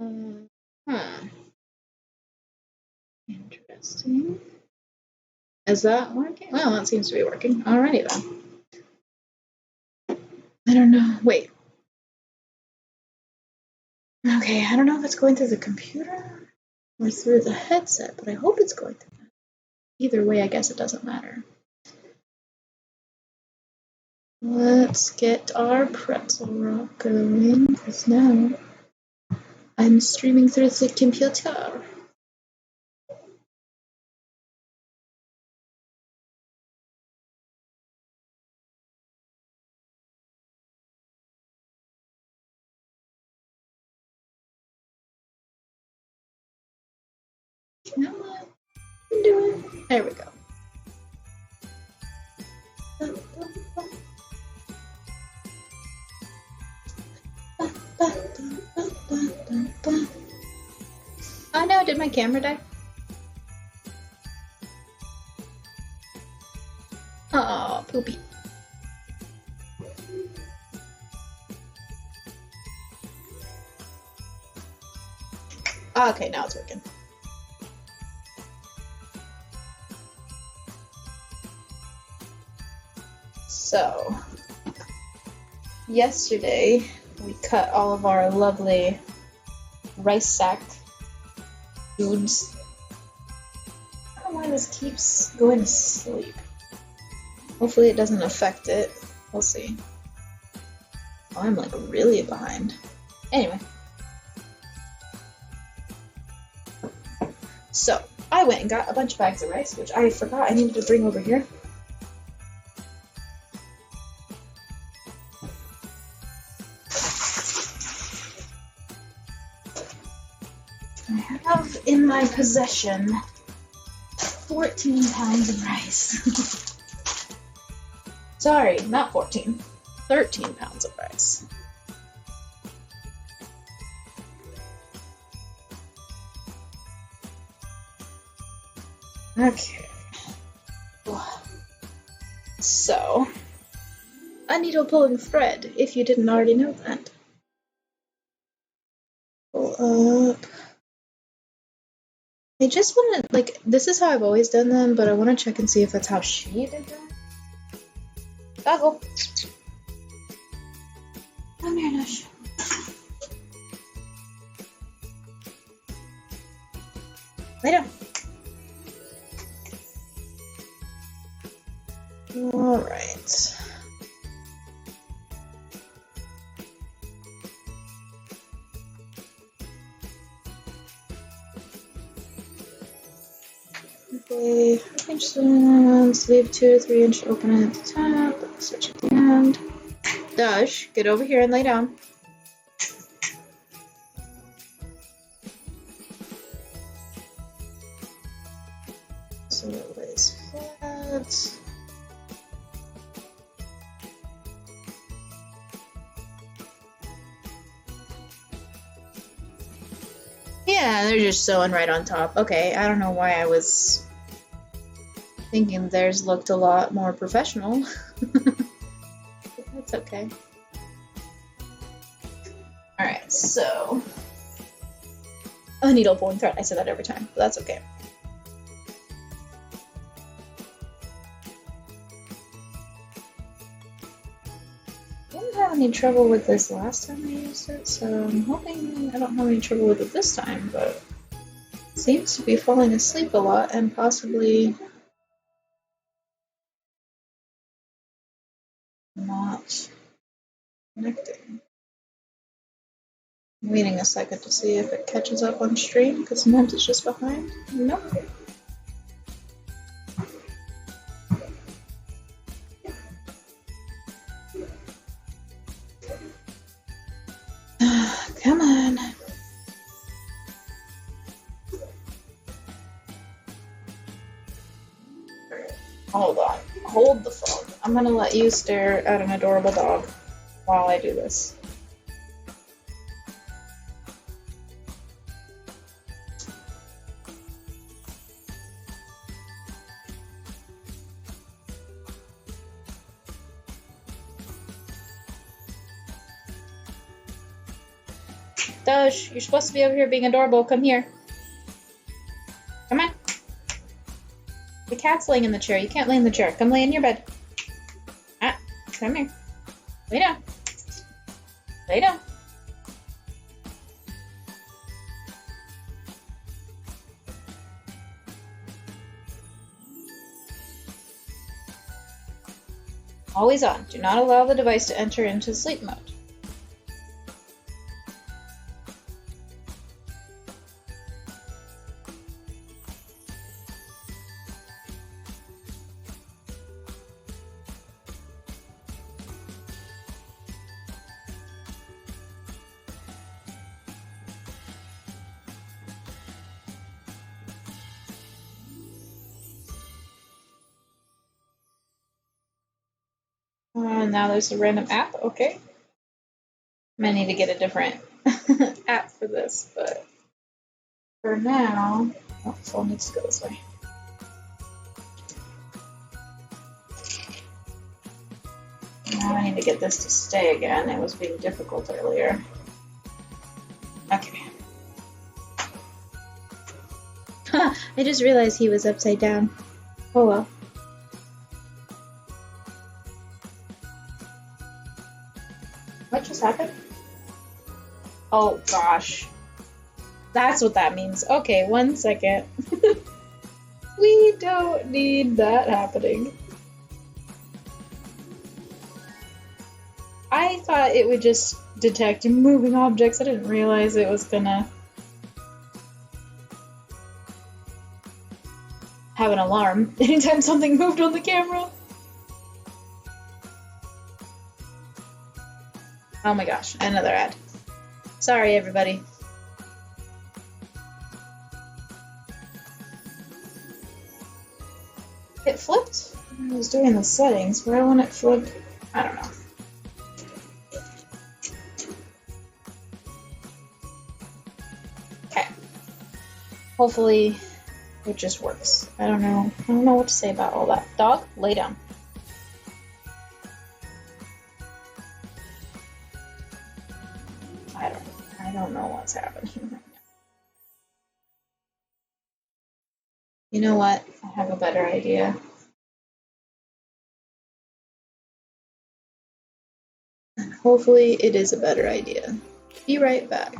Huh. Interesting. Is that working? Well, that seems to be working. Alrighty then. I don't know. Wait. Okay, I don't know if it's going through the computer or through the headset, but I hope it's going through that. Either way, I guess it doesn't matter. Let's get our pretzel rock going, because now I'm streaming through the computer. Come on, do it. There we go. Oh no, did my camera die? Oh, poopy. Okay, now it's working. So, yesterday we cut all of our lovely rice sack foods. I don't know why this keeps going to sleep. Hopefully it doesn't affect it. We'll see. Oh, I'm like really behind. Anyway. So, I went and got a bunch of bags of rice, which I forgot I needed to bring over here. I have in my possession 14 pounds of rice. Sorry, not 14. 13 pounds of rice. Okay. So, a needle pulling thread, if you didn't already know that. Pull up. I just want to, like, this is how I've always done them, but I want to check and see if that's how she did them. Goggle. Come here, Nush. Lay down. Alright. Okay, 3-inch strands, leave 2 to 3 inch opening at the top, stitch at the end. Dush, get over here and lay down. So it lays flat. Yeah, they're just sewing right on top. Okay, I don't know why I was thinking theirs looked a lot more professional. That's okay. Alright, so a needle pulling thread. I say that every time, but that's okay. I didn't have any trouble with this last time I used it, so I'm hoping I don't have any trouble with it this time, but it seems to be falling asleep a lot and possibly not connecting. I'm waiting a second to see if it catches up on stream, because sometimes it's just behind. Nope. Come on. Hold on. Hold the phone. I'm gonna let you stare at an adorable dog while I do this. Doge, you're supposed to be over here being adorable. Come here. Come on. The cat's laying in the chair. You can't lay in the chair. Come lay in your bed. Ah, come here. Lay down. Lay down. Always on. Do not allow the device to enter into sleep mode. Now there's a random app. Okay. I might need to get a different app for this, but for now, oh, phone needs to go this way. Now I need to get this to stay again. It was being difficult earlier. Okay. I just realized he was upside down. Oh well. What just happened? Oh gosh. That's what that means. Okay, 1 second. We don't need that happening. I thought it would just detect moving objects. I didn't realize it was gonna have an alarm anytime something moved on the camera. Oh my gosh, another ad. Sorry, everybody. It flipped? I was doing the settings. Where I want it flipped? I don't know. Okay. Hopefully it just works. I don't know. I don't know what to say about all that. Dog, lay down. I don't know what's happening right now. You know what? I have a better idea. And hopefully it is a better idea. Be right back.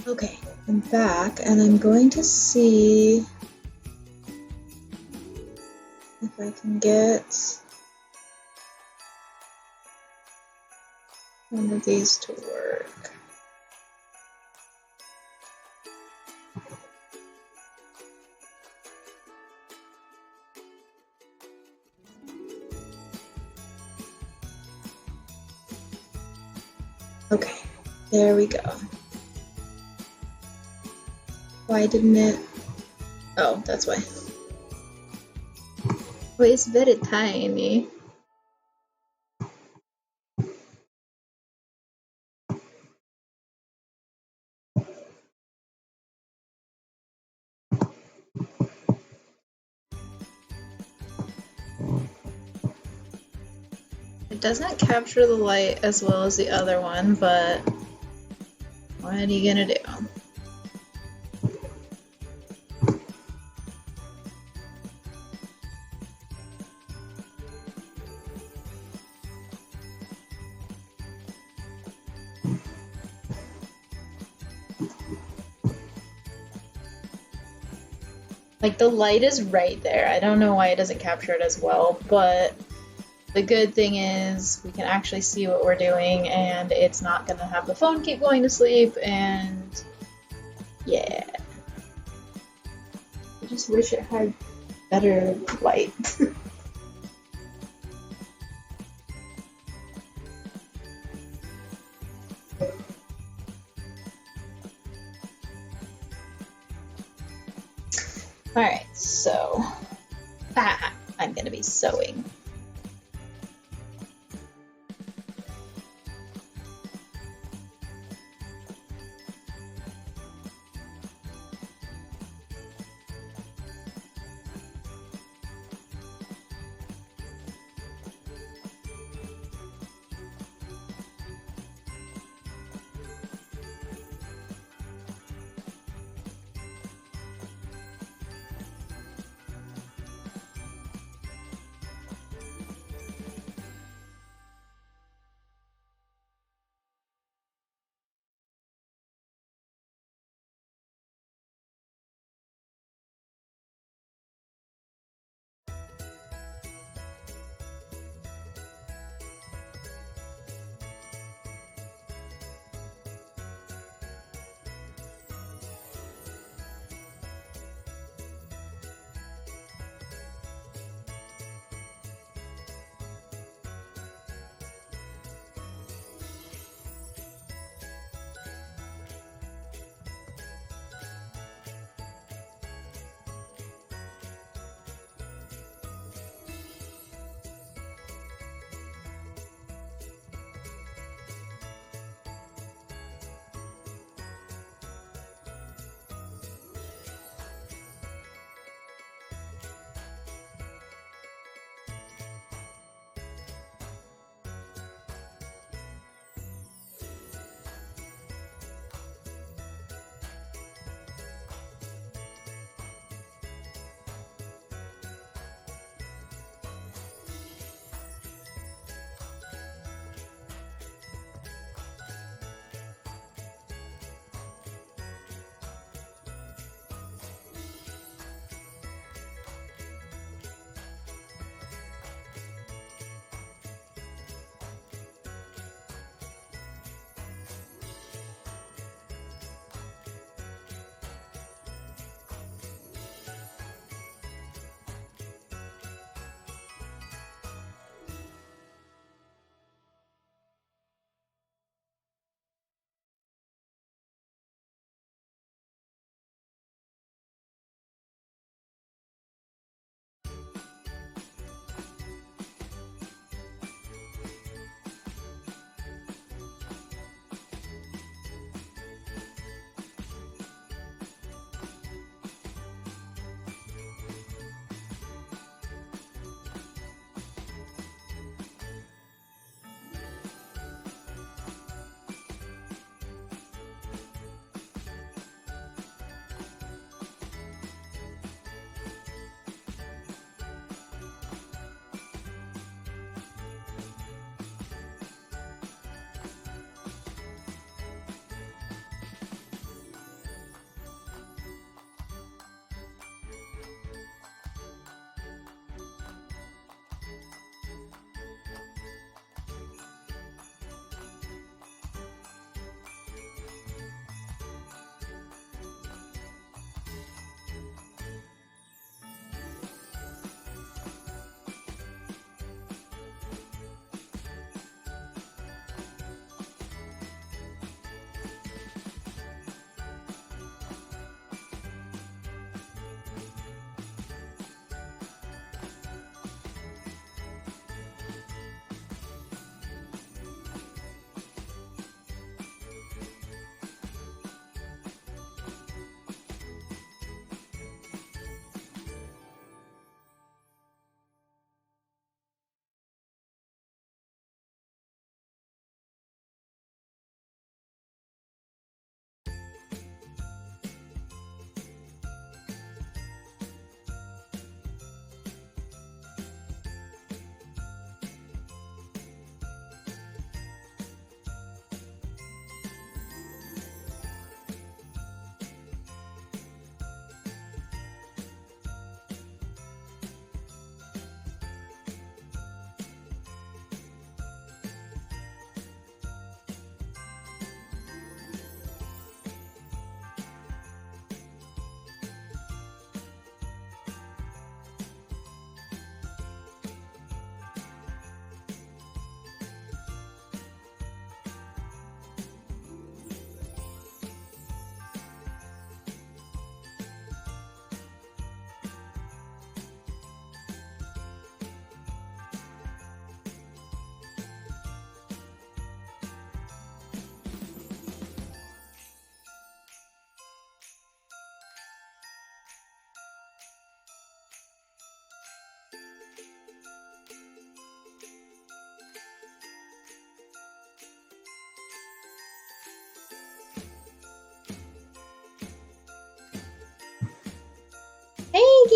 Okay, I'm back and I'm going to see if I can get one of these to work. Okay, there we go. Why didn't it? Oh, that's why. Oh, it's very tiny. It doesn't capture the light as well as the other one, but what are you gonna do? Like, the light is right there. I don't know why it doesn't capture it as well, but the good thing is we can actually see what we're doing, and it's not gonna have the phone keep going to sleep, and yeah. I just wish it had better light. Alright, so I'm gonna be sewing.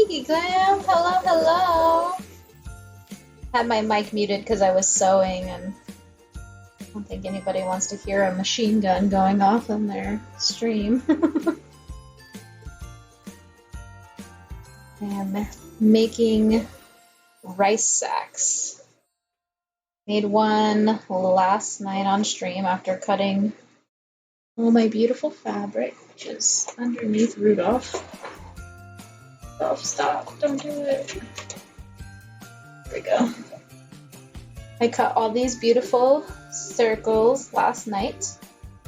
Kiki Glam, hello, hello. Had my mic muted because I was sewing, and I don't think anybody wants to hear a machine gun going off on their stream. I'm making rice sacks. Made one last night on stream after cutting all my beautiful fabric, which is underneath Rudolph. Rudolph, stop, don't do it. There we go. I cut all these beautiful circles last night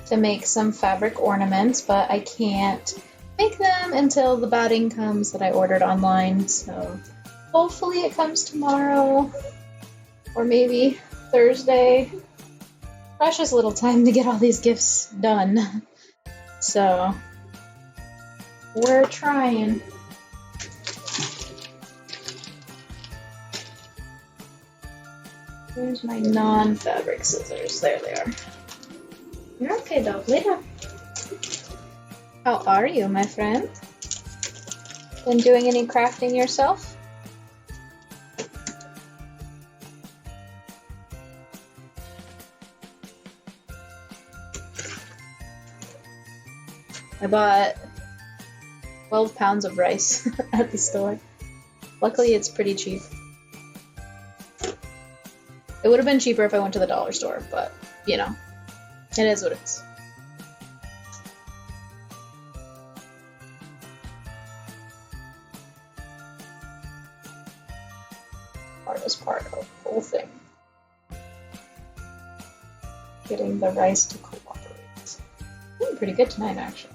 to make some fabric ornaments, but I can't make them until the batting comes that I ordered online, so hopefully it comes tomorrow or maybe Thursday. Precious little time to get all these gifts done, so we're trying. Here's my non-fabric scissors. There they are. You're okay, dog. Lay down. How are you, my friend? Been doing any crafting yourself? I bought 12 pounds of rice at the store. Luckily, it's pretty cheap. It would have been cheaper if I went to the dollar store, but, you know, it is what it is. Hardest part of the whole thing. Getting the rice to cooperate. Doing pretty good tonight, actually.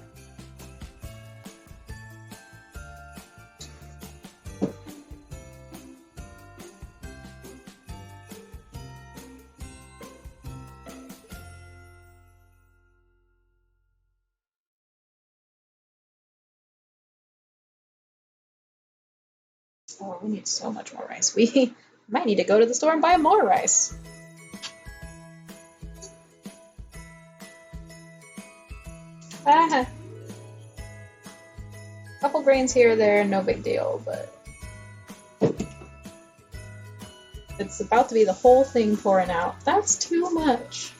Oh, we need so much more rice. We might need to go to the store and buy more rice. Ah. Couple grains here or there, no big deal, but it's about to be the whole thing pouring out. That's too much.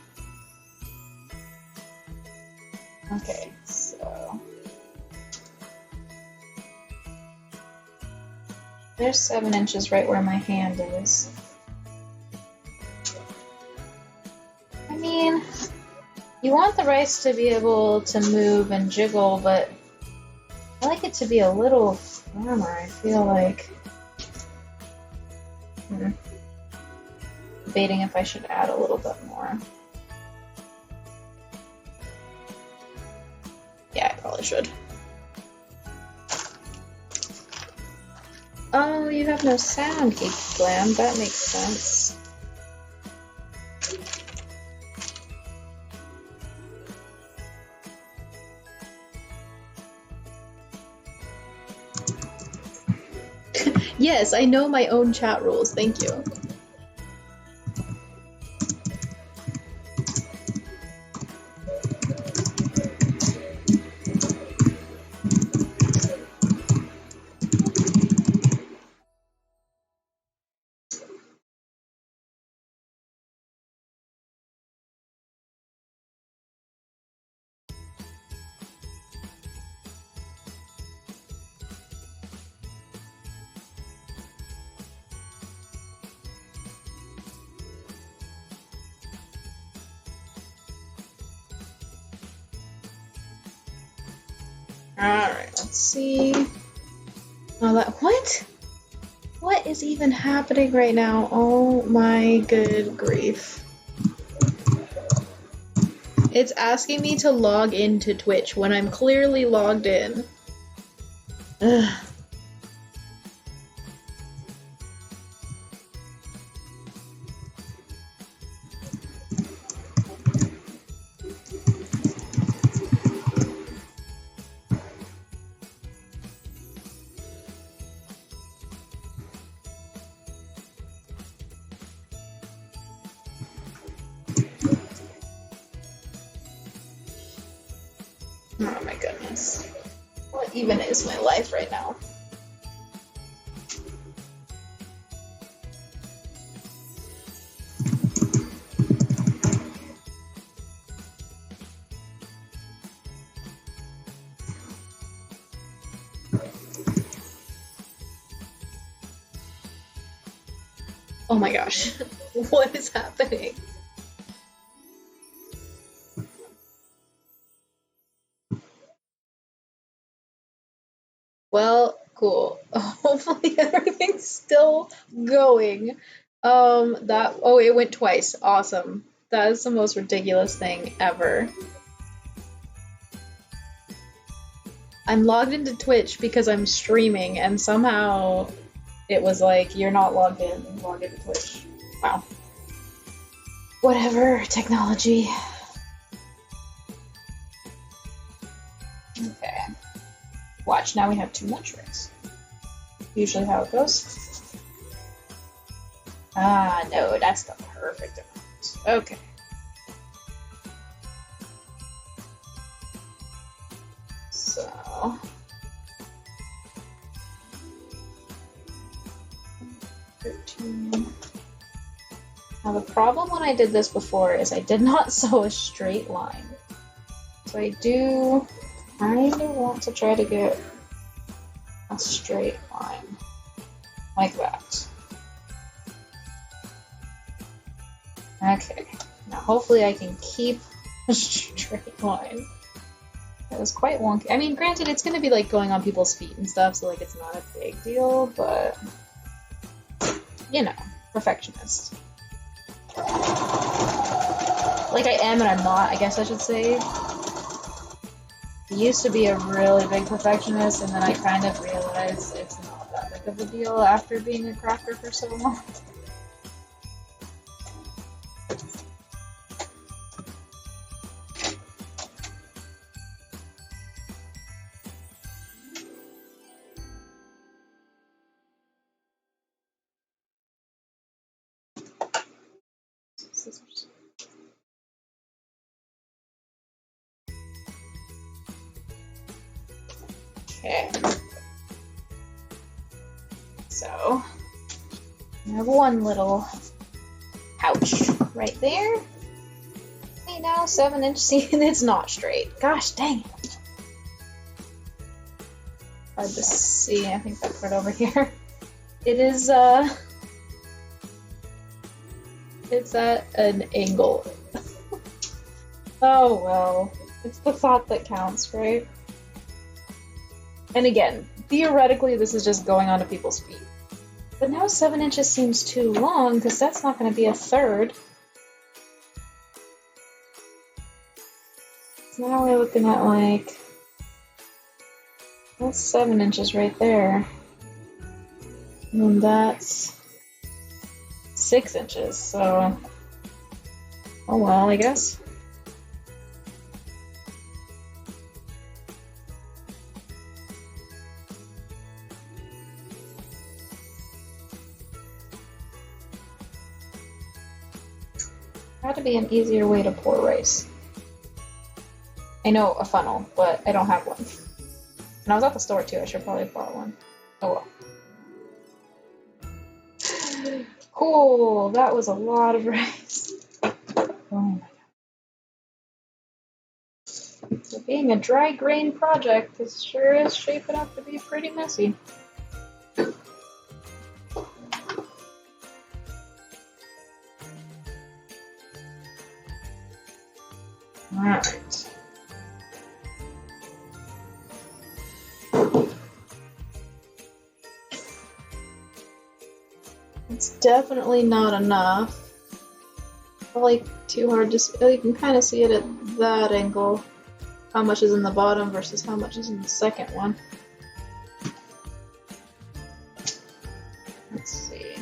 Okay, so there's 7 inches right where my hand is. I mean, you want the rice to be able to move and jiggle, but I like it to be a little firmer, I feel like. Debating if I should add a little bit more. Yeah, I probably should. Oh, you have no sound, Geek Glam. That makes sense. Yes, I know my own chat rules. Thank you. Alright, let's see. Oh, what? What is even happening right now? Oh my good grief. It's asking me to log into Twitch when I'm clearly logged in. Ugh. Oh my goodness. What even is my life right now? Oh my gosh. What is happening? Well, cool. Hopefully everything's still going. Oh, it went twice. Awesome. That is the most ridiculous thing ever. I'm logged into Twitch because I'm streaming, and somehow it was like, you're not logged in. Log into Twitch. Wow. Whatever, technology. Okay. Watch, now we have too much rice. Usually how it goes. Ah, no, that's the perfect amount. Okay. So... 13. Now the problem when I did this before is I did not sew a straight line. So I do kind of want to try to get a straight line. Like that. Okay. Now hopefully I can keep a straight line. That was quite wonky. I mean, granted, it's gonna be like going on people's feet and stuff, so like it's not a big deal, but you know, perfectionist. Like I am and I'm not, I guess I should say. I used to be a really big perfectionist, and then I kind of realized it's not that big of a deal after being a crafter for so long. Scissors. Okay. So, I have one little pouch right there. Hey now, 7-inch. See, and it's not straight. Gosh dang it. Hard to see. I think that's right over here. It is, it's at an angle. Oh well. It's the thought that counts, right? And again, theoretically, this is just going onto people's feet. But now 7 inches seems too long, because that's not going to be a third. So now we're looking at like... That's 7 inches right there. And that's 6 inches, so... Oh well, I guess. Had to be an easier way to pour rice. I know a funnel, but I don't have one. And I was at the store too, I should probably have bought one. Oh well. Cool, that was a lot of rice. Oh my god. So being a dry grain project, this sure is shaping up to be pretty messy. Alright. It's definitely not enough. Like, too hard to see. You can kind of see it at that angle. How much is in the bottom versus how much is in the second one. Let's see.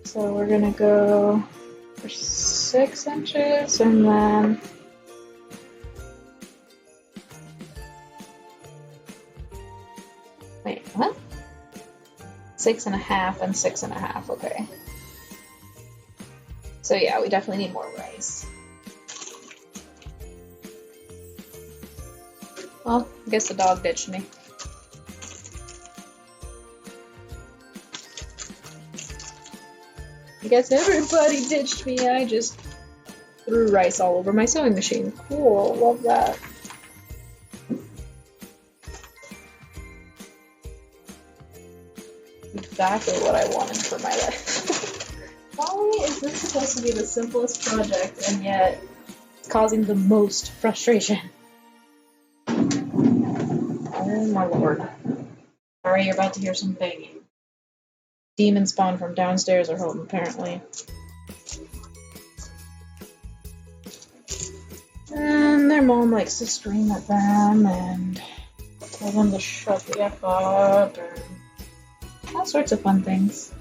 So we're gonna go for 6 inches and then wait, what? 6.5 and 6.5, okay. So yeah, we definitely need more rice. Well, I guess the dog ditched me. I guess everybody ditched me. I just threw rice all over my sewing machine. Cool, love that. exactly what I wanted for my life. Why is this supposed to be the simplest project and yet it's causing the most frustration? Oh my lord. Alright, you're about to hear some banging. Demon spawn from downstairs are home, apparently. And their mom likes to scream at them and tell them to shut the F up and all sorts of fun things.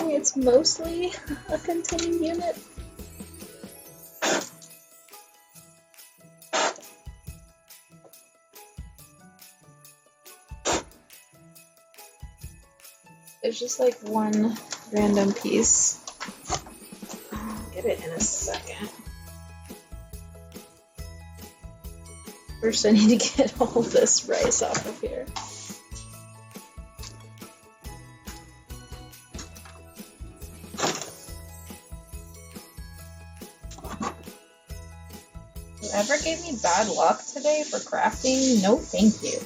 It's mostly a contained unit. There's just like one random piece. I'll get it in a second. First I need to get all this rice off of here. Whoever gave me bad luck today for crafting, no thank you.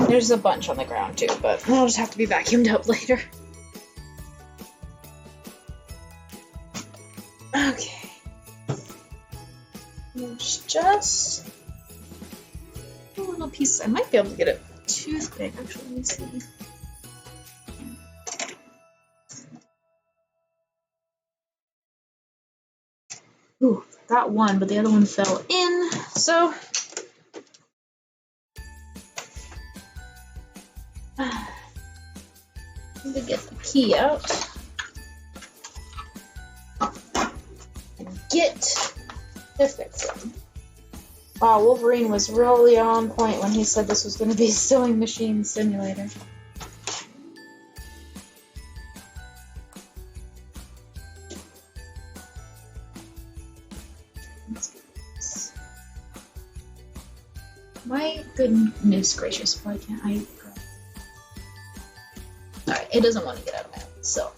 There's a bunch on the ground too, but I'll just have to be vacuumed up later. Okay. There's just a little piece. I might be able to get a toothpick, actually. Let me see. Ooh, got one, but the other one fell in, so need to get the key out and get to fix it. Wow, Wolverine was really on point when he said this was going to be a sewing machine simulator. My goodness gracious, why can't I? Alright, it doesn't want to get out of my mouth, so.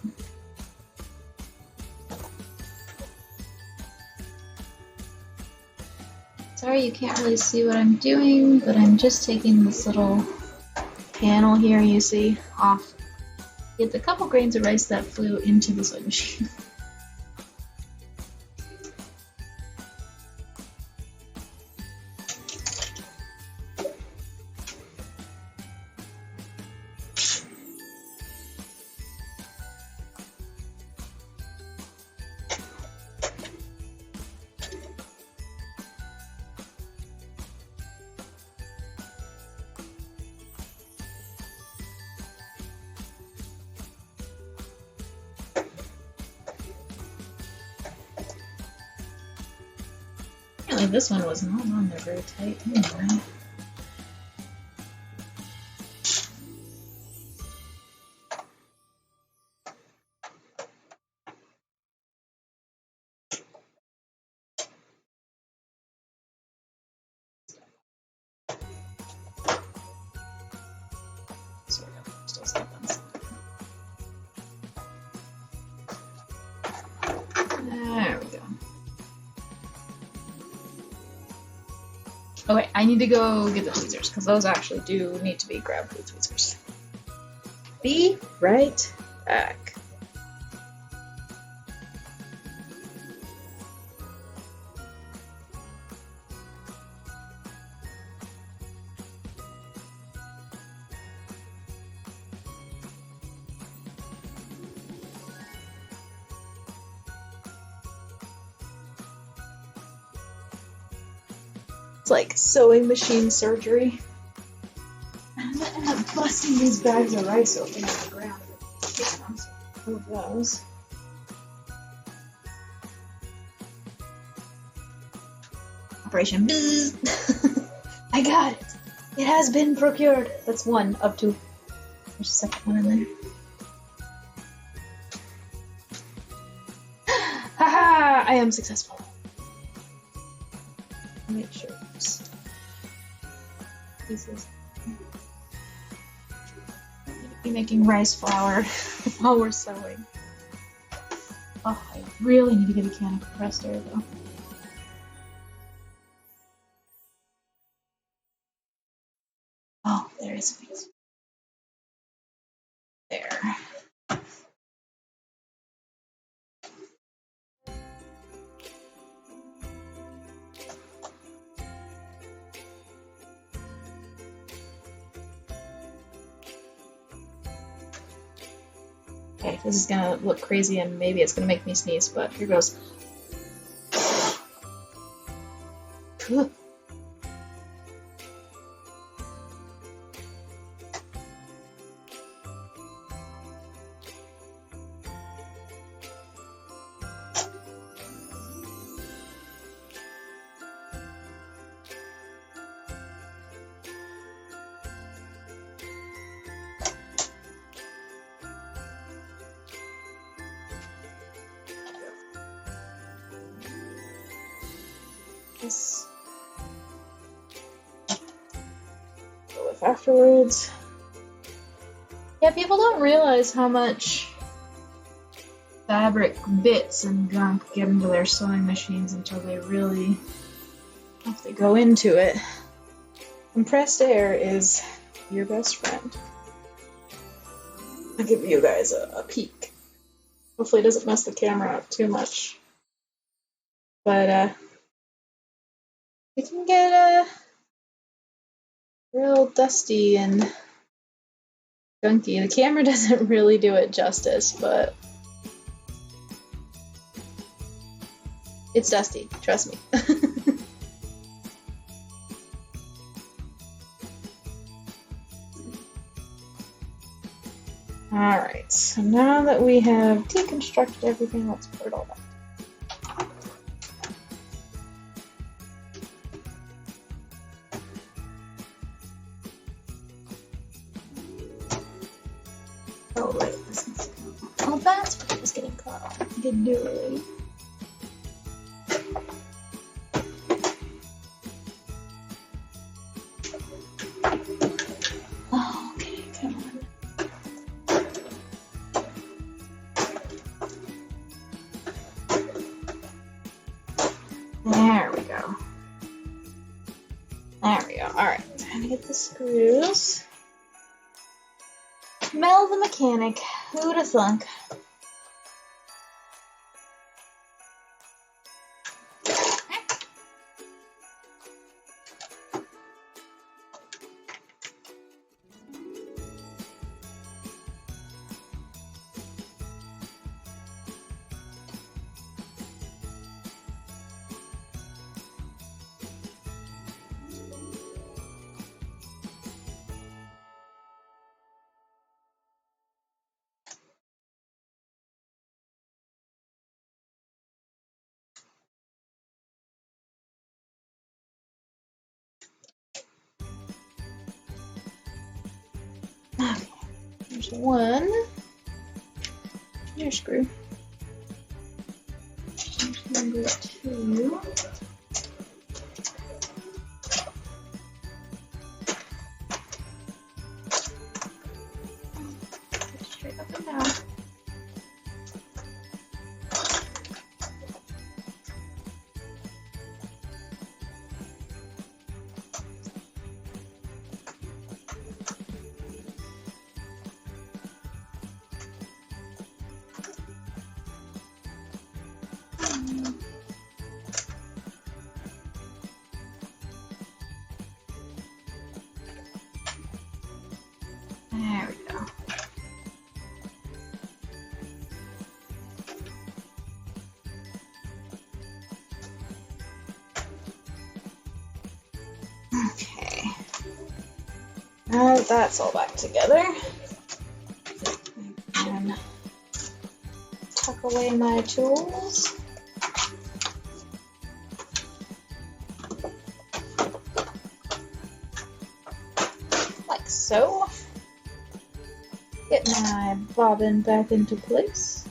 Sorry you can't really see what I'm doing, but I'm just taking this little panel here you see off. Get the couple grains of rice that flew into the sewing machine. Apparently this one was not on there very tight anyway. Still stuck on something. There we go. Okay, I need to go get the tweezers, because those actually do need to be grabbed with tweezers. Be right back. It's like sewing machine surgery. I'm gonna end up busting these bags of rice open on the ground. One of those. Operation Bzzz. I got it. It has been procured. That's one of two. There's a second one in there. Haha! I am successful. Make sure there's pieces. Need to be making rice flour while we're sewing. Oh, I really need to get a can of compressed air though. Oh, there is a piece. There. Okay, this is gonna look crazy and maybe it's gonna make me sneeze, but here goes. This go with afterwards. Yeah, people don't realize how much fabric bits and gunk get into their sewing machines until they really have to go into it. Compressed air is your best friend. I'll give you guys a peek. Hopefully it doesn't mess the camera up too much. But it can get real dusty and gunky. The camera doesn't really do it justice, but it's dusty, trust me. Alright, so now that we have deconstructed everything, let's put it all back. Oh, wait, this is... Oh, that's what was getting cut off. I didn't do it already. Oh, okay, come on. There we go. There we go. Alright, time to get the screws. Mel the mechanic. Who'd have thunk? Okay, there's one. Here's screw. Here's number 2. Straight up and down. There we go. Okay. Now that that's all back together, I can tuck away my tools. Like so. Get my bobbin back into place.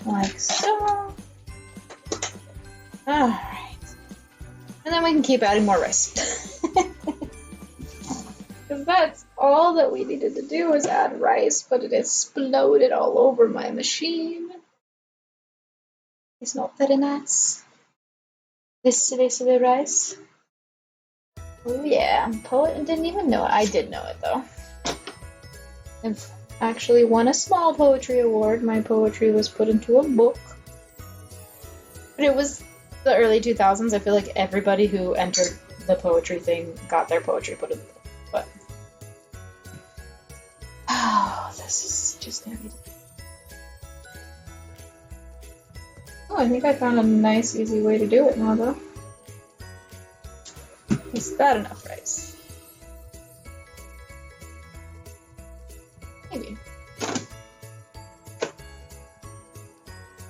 Like so. Alright. And then we can keep adding more rice. that's all that we needed to do was add rice, but it exploded all over my machine. It's not very nice. This rice. Oh yeah, poet didn't even know it. I did know it though. I've actually won a small poetry award. My poetry was put into a book. But it was the early 2000s. I feel like everybody who entered the poetry thing got their poetry put in the book. But oh, this is just gonna be. Oh, I think I found a nice, easy way to do it now, though. Is that enough rice? Maybe.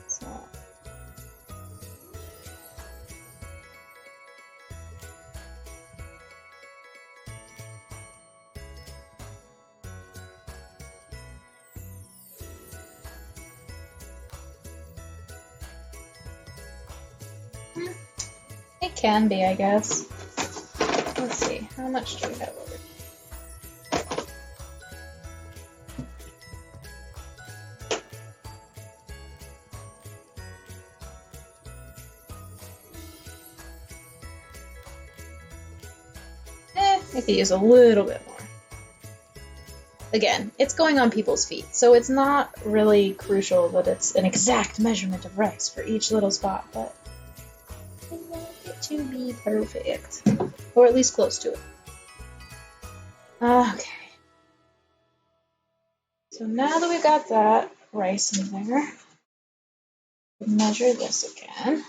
So. It can be, I guess. Let's see, how much do we have over? I could use a little bit more. Again, it's going on people's feet, so it's not really crucial that it's an exact measurement of rice for each little spot, but I want it to be perfect. Or at least close to it. Okay. So now that we've got that rice in there, measure this again.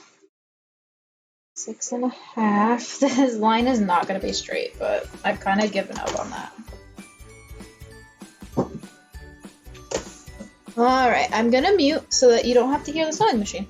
6.5. This line is not going to be straight, but I've kind of given up on that. Alright, I'm going to mute so that you don't have to hear the sewing machine.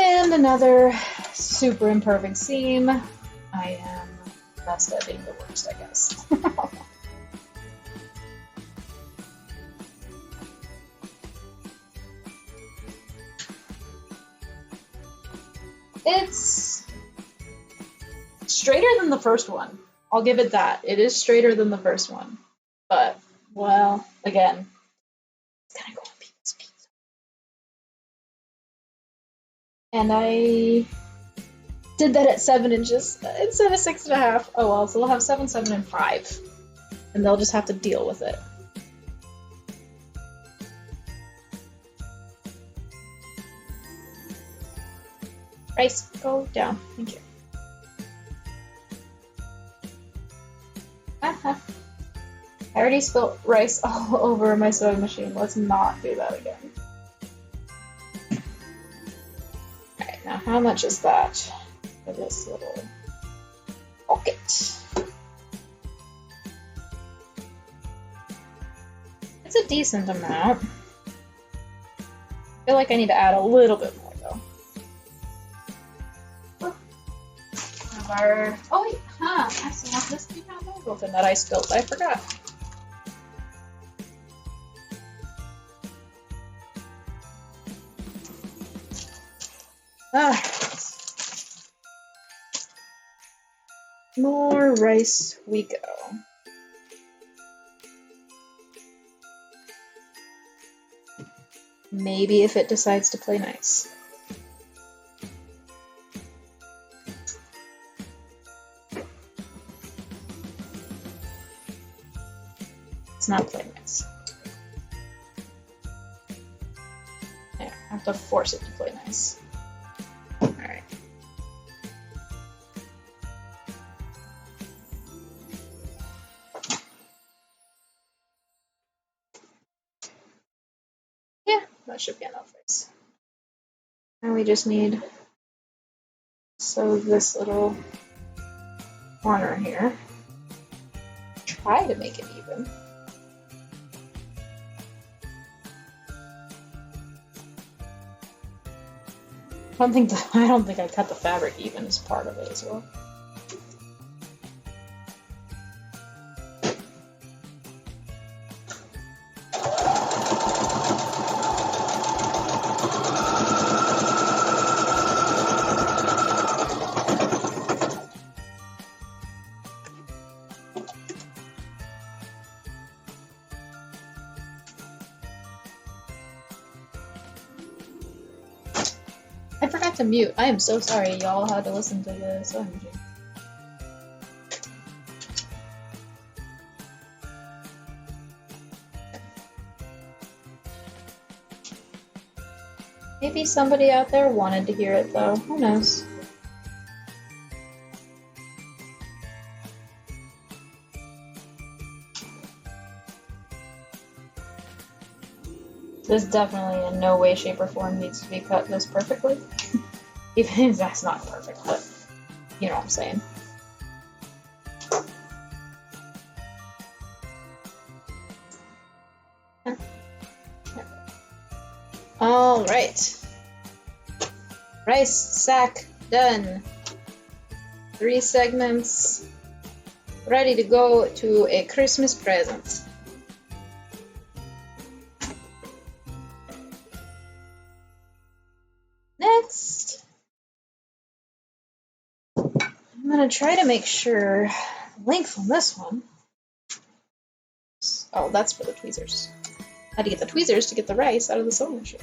And another super imperfect seam. I am best at being the worst, I guess. It's straighter than the first one. I'll give it that. It is straighter than the first one. But, well, again, it's gonna go on people's feet. And I did that at 7 inches instead of 6.5. Oh well, so they'll have 7, 7, and 5. And they'll just have to deal with it. Rice, go down. Thank you. I already spilled rice all over my sewing machine. Let's not do that again. Alright, now how much is that for this little pocket? It's a decent amount. I feel like I need to add a little bit more though. Oh wait, I still have this 2-pound Ovaltine that I spilled. I forgot. More rice we go. Maybe if it decides to play nice. not play nice. There, I have to force it to play nice. Alright. Yeah, that should be enough rice. Now we just need sew this little corner here. Try to make it even. I don't think I cut the fabric even as part of it as well. I forgot to mute. I am so sorry y'all had to listen to the sewing machine. Maybe somebody out there wanted to hear it though. Who knows? This definitely in no way, shape, or form needs to be cut this perfectly. Even if that's not perfect, but you know what I'm saying. Alright. Rice sack done. 3 segments. Ready to go to a Christmas present. Next, I'm gonna try to make sure the length on this one. Oh, that's for the tweezers. I had to get the tweezers to get the rice out of the sewing machine.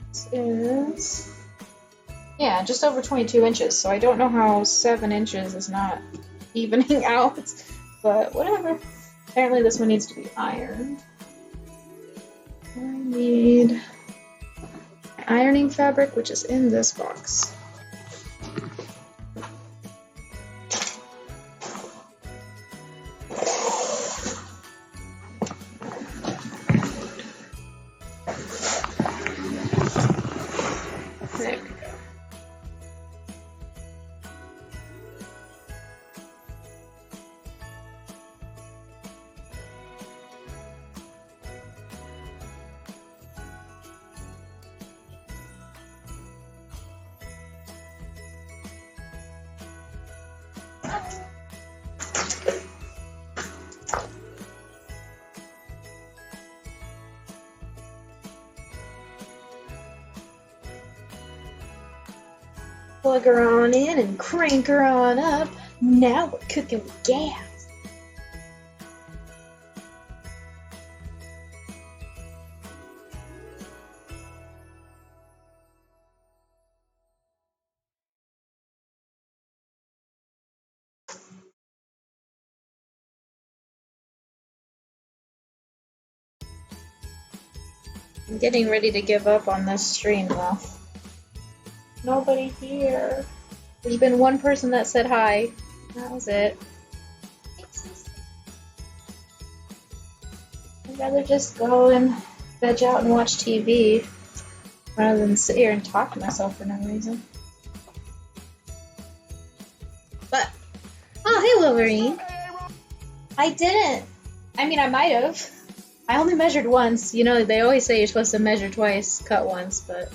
This is, yeah, just over 22 inches, so I don't know how 7 inches is not evening out, but whatever. Apparently this one needs to be ironed. I need ironing fabric, which is in this box. There we go. Plug her on in and crank her on up. Now we're cooking with gas. I'm getting ready to give up on this stream though. Nobody here. There's been one person that said hi. That was it. I'd rather just go and veg out and watch TV rather than sit here and talk to myself for no reason. But, oh, hey Wolverine. I didn't. I mean, I might have. I only measured once. You know, they always say you're supposed to measure twice, cut once, but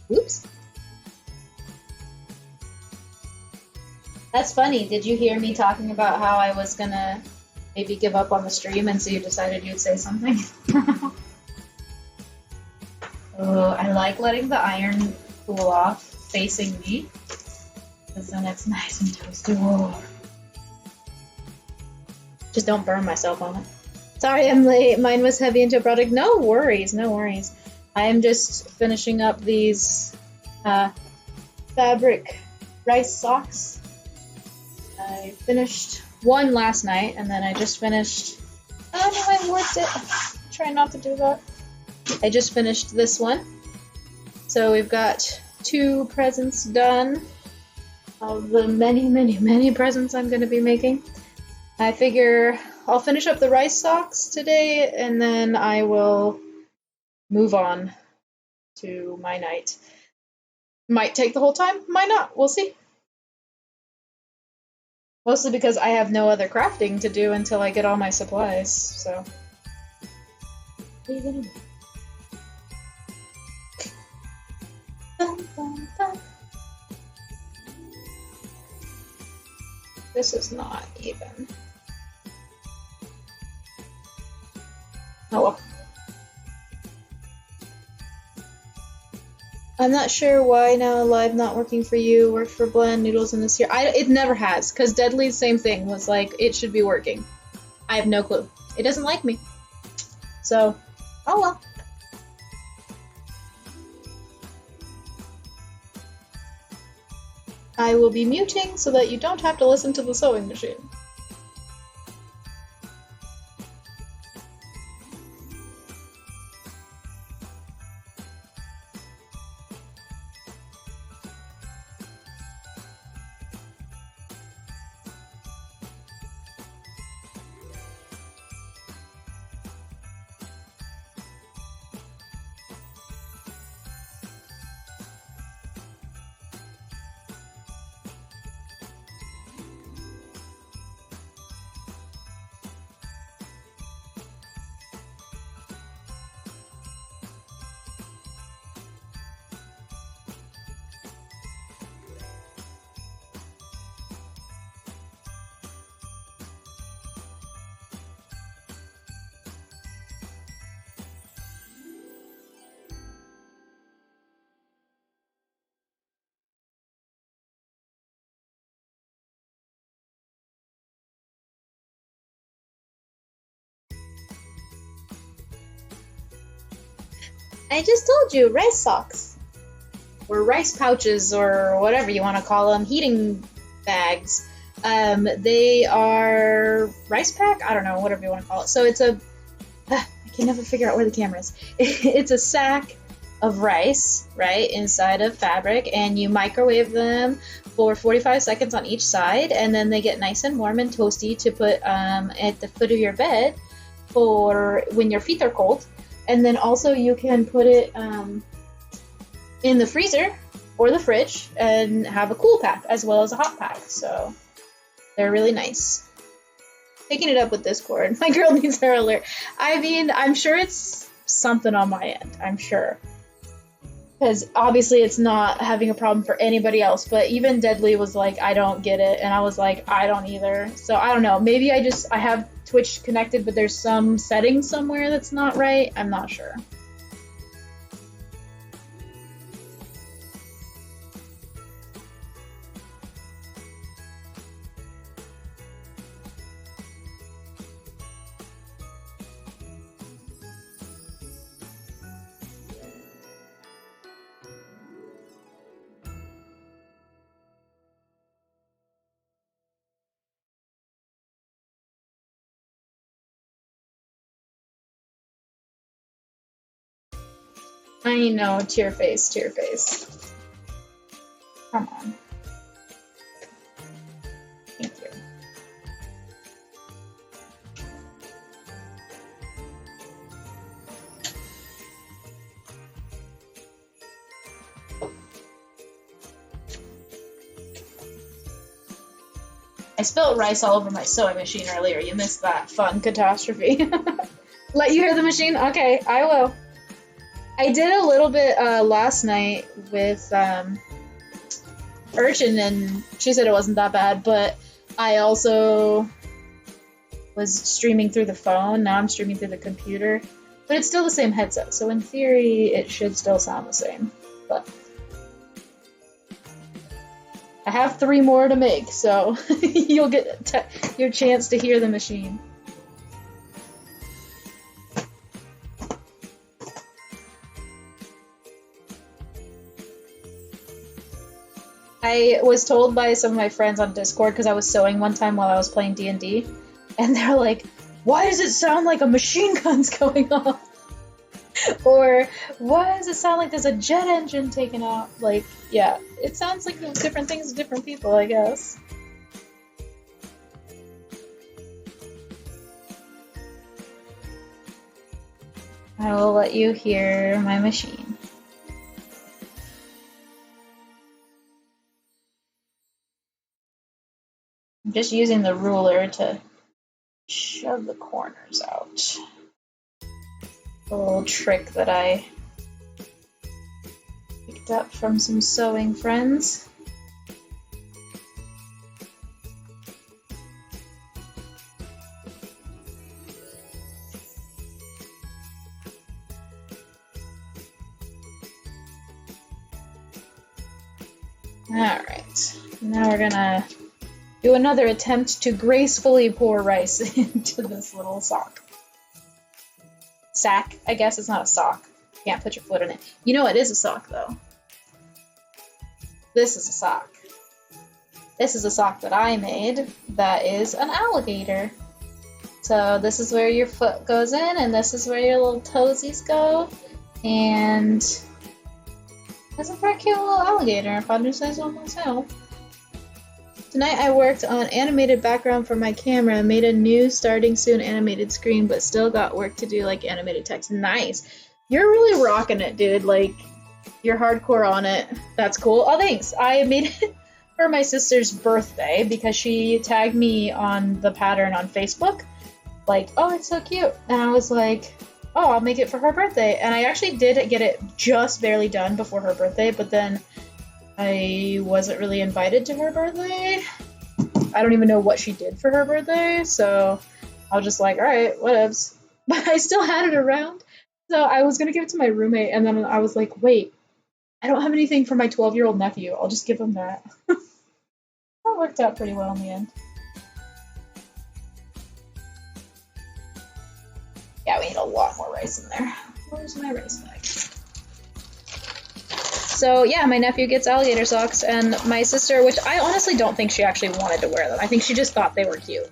oops. That's funny. Did you hear me talking about how I was gonna maybe give up on the stream and so you decided you'd say something? Oh, I like letting the iron cool off facing me, because then it's nice and toasty. Whoa. Just don't burn myself on it. Sorry I'm late. Mine was heavy into a product. No worries, no worries. I am just finishing up these fabric rice socks. I finished one last night, and then I just finished. Oh no, I worked it. Try not to do that. I just finished this one. So we've got 2 presents done of the many, many, many presents I'm going to be making. I figure I'll finish up the rice socks today, and then I will move on to my night. Might take the whole time, might not. We'll see. Mostly because I have no other crafting to do until I get all my supplies, so. What are you gonna do? Dun, dun, dun. This is not even. Oh well. I'm not sure why Now Alive not working for you. Worked for Blend Noodles in this year. It never has, because Deadly's same thing was like, it should be working. I have no clue. It doesn't like me. So, oh well. I will be muting so that you don't have to listen to the sewing machine. I just told you, rice socks. Or rice pouches, or whatever you want to call them, heating bags. They are rice pack? I don't know, whatever you want to call it. So it's a, I can never figure out where the camera is. It's a sack of rice, right, inside of fabric, and you microwave them for 45 seconds on each side, and then they get nice and warm and toasty to put at the foot of your bed for when your feet are cold. And then also you can put it in the freezer or the fridge and have a cool pack as well as a hot pack. So they're really nice. Picking it up with Discord. My girl needs her alert. I mean, I'm sure it's something on my end. I'm sure. Because obviously it's not having a problem for anybody else. But even Deadly was like, I don't get it. And I was like, I don't either. So I don't know. Maybe I have Twitch connected, but there's some setting somewhere that's not right. I'm not sure. I know, tear face, tear face. Come on. Thank you. I spilled rice all over my sewing machine earlier. You missed that fun catastrophe. Let you hear the machine? Okay, I will. I did a little bit last night with Urchin, and she said it wasn't that bad, but I also was streaming through the phone. Now I'm streaming through the computer, but it's still the same headset, so in theory it should still sound the same. But I have 3 more to make, so you'll get your chance to hear the machine. I I was told by some of my friends on Discord because I was sewing one time while I was playing D&D, and they're like, "Why does it sound like a machine gun's going off?" Or why does it sound like there's a jet engine taken out? Like, yeah, it sounds like different things to different people, I guess. I will let you hear my machine. I'm just using the ruler to shove the corners out. A little trick that I picked up from some sewing friends. Alright, now we're gonna do another attempt to gracefully pour rice into this little sock. Sack, I guess it's not a sock. You can't put your foot in it. You know it is a sock, though. This is a sock. This is a sock that I made that is an alligator. So this is where your foot goes in, and this is where your little toesies go. And that's a pretty cute little alligator, if I do say so myself. Tonight I worked on animated background for my camera, made a new starting soon animated screen, but still got work to do like animated text. Nice. You're really rocking it, dude. Like, you're hardcore on it. That's cool. Oh, thanks. I made it for my sister's birthday because she tagged me on the pattern on Facebook. Like, oh, it's so cute. And I was like, oh, I'll make it for her birthday. And I actually did get it just barely done before her birthday, but then I wasn't really invited to her birthday. I don't even know what she did for her birthday, so I was just like, alright, whatevs. But I still had it around, so I was gonna give it to my roommate, and then I was like, wait, I don't have anything for my 12-year-old nephew. I'll just give him that. That worked out pretty well in the end. Yeah, we need a lot more rice in there. Where's my rice bag? So yeah, my nephew gets alligator socks, and my sister, which I honestly don't think she actually wanted to wear them. I think she just thought they were cute.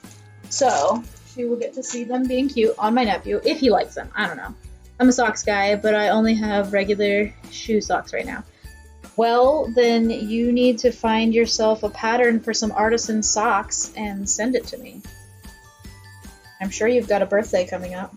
So she will get to see them being cute on my nephew, if he likes them. I don't know. I'm a socks guy, but I only have regular shoe socks right now. Well, then you need to find yourself a pattern for some artisan socks and send it to me. I'm sure you've got a birthday coming up.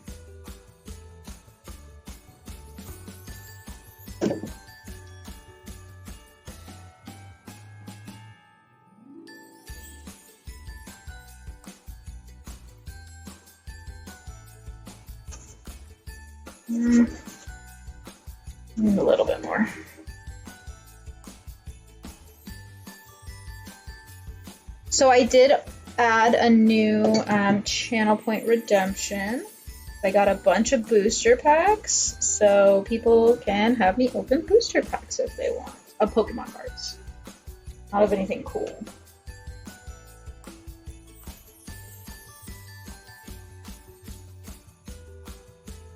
Need a little bit more. So I did add a new channel point redemption. I got a bunch of booster packs, so people can have me open booster packs if they want, of Pokemon cards. Not of anything cool.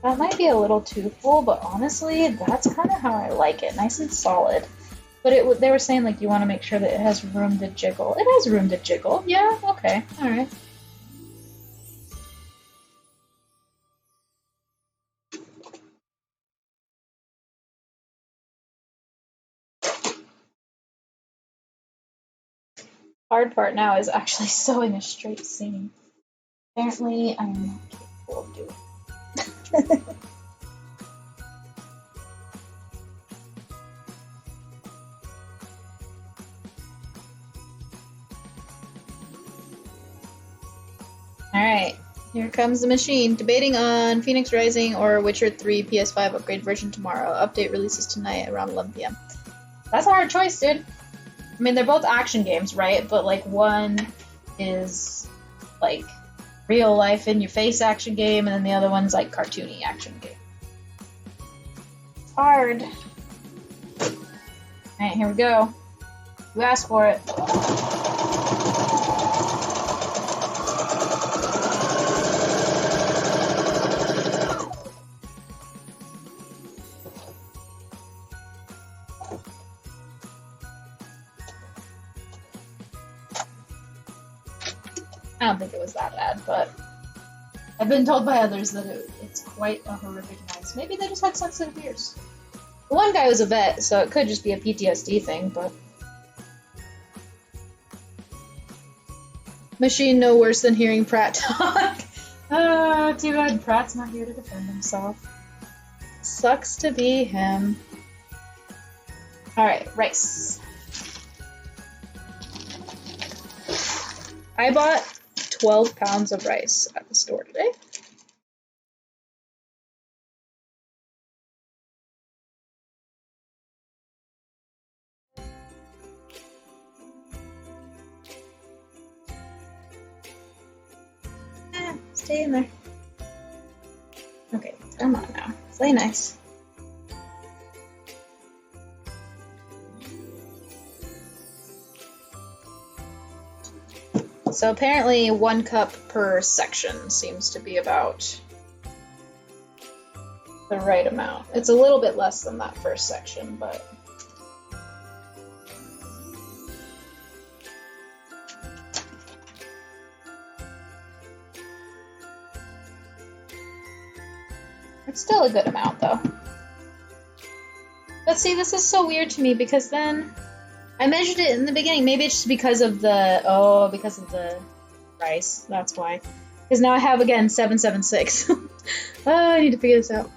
That might be a little too full, but honestly, that's kind of how I like it. Nice and solid. But they were saying, like, you want to make sure that it has room to jiggle. It has room to jiggle. Yeah, okay. Alright. Hard part now is actually sewing a straight seam. Apparently, I am not capable of doing it. Alright, here comes the machine. Debating on Phoenix Rising or Witcher 3 PS5 upgrade version tomorrow. Update releases tonight around 11 p.m. That's a hard choice, dude. I mean, they're both action games, right? But, like, one is, like, real life in your face action game, and then the other one's, like, cartoony action game. It's hard. Alright, here we go. You asked for it. don't think it was that bad, but I've been told by others that it's quite a horrific noise. Maybe they just had sensitive ears. The one guy was a vet, so it could just be a PTSD thing, but... Machine no worse than hearing Pratt talk. Too bad Pratt's not here to defend himself. Sucks to be him. Alright, rice. I bought 12 pounds of rice at the store today. Stay in there. Okay, come on now. Play nice. So apparently 1 cup per section seems to be about the right amount. It's a little bit less than that first section, but... It's still a good amount, though. But see, this is so weird to me, because then... I measured it in the beginning. Maybe it's just because of the... Oh, because of the rice. That's why. Because now I have, again, 776. Oh, I need to figure this out.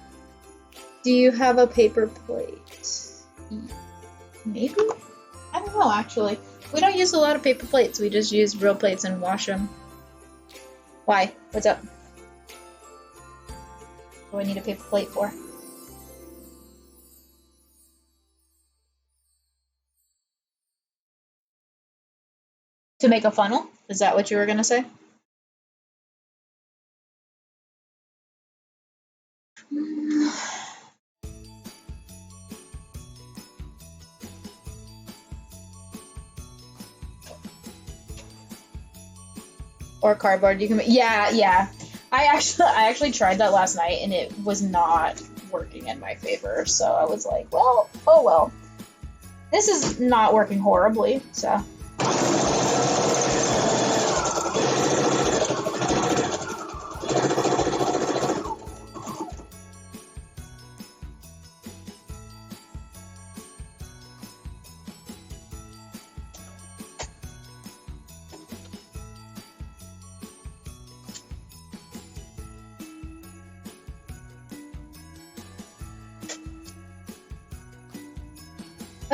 Do you have a paper plate? Maybe? I don't know, actually. We don't use a lot of paper plates. We just use real plates and wash them. Why? What's up? What do I need a paper plate for? To make a funnel? Is that what you were gonna say? Or cardboard, you can make, yeah. I actually tried that last night and it was not working in my favor, so I was like, well, oh well. This is not working horribly, so.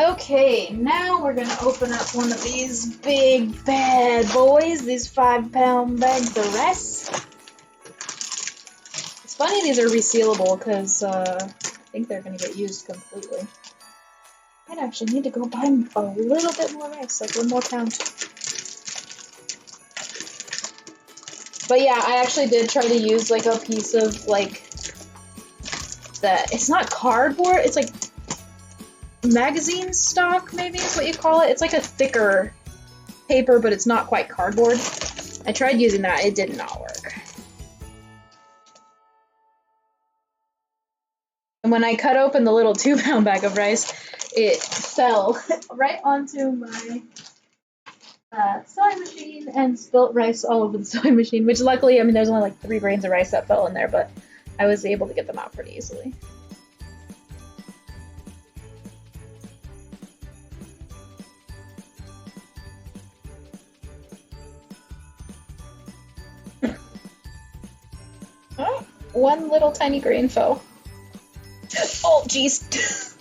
Okay, now we're gonna open up one of these big bad boys, these 5-pound bags of rice. It's funny these are resealable because I think they're gonna get used completely. I'd actually need to go buy a little bit more rice, like 1 more pound. But yeah, I actually did try to use like a piece of like that. It's not cardboard, it's like magazine stock, maybe is what you call it. It's like a thicker paper, but it's not quite cardboard. I tried using that, it did not work. And when I cut open the little 2-pound bag of rice, it fell right onto my sewing machine and spilt rice all over the sewing machine, which luckily, I mean, there's only like 3 grains of rice that fell in there, but I was able to get them out pretty easily. Oh, 1 little tiny grain fell. Oh, jeez.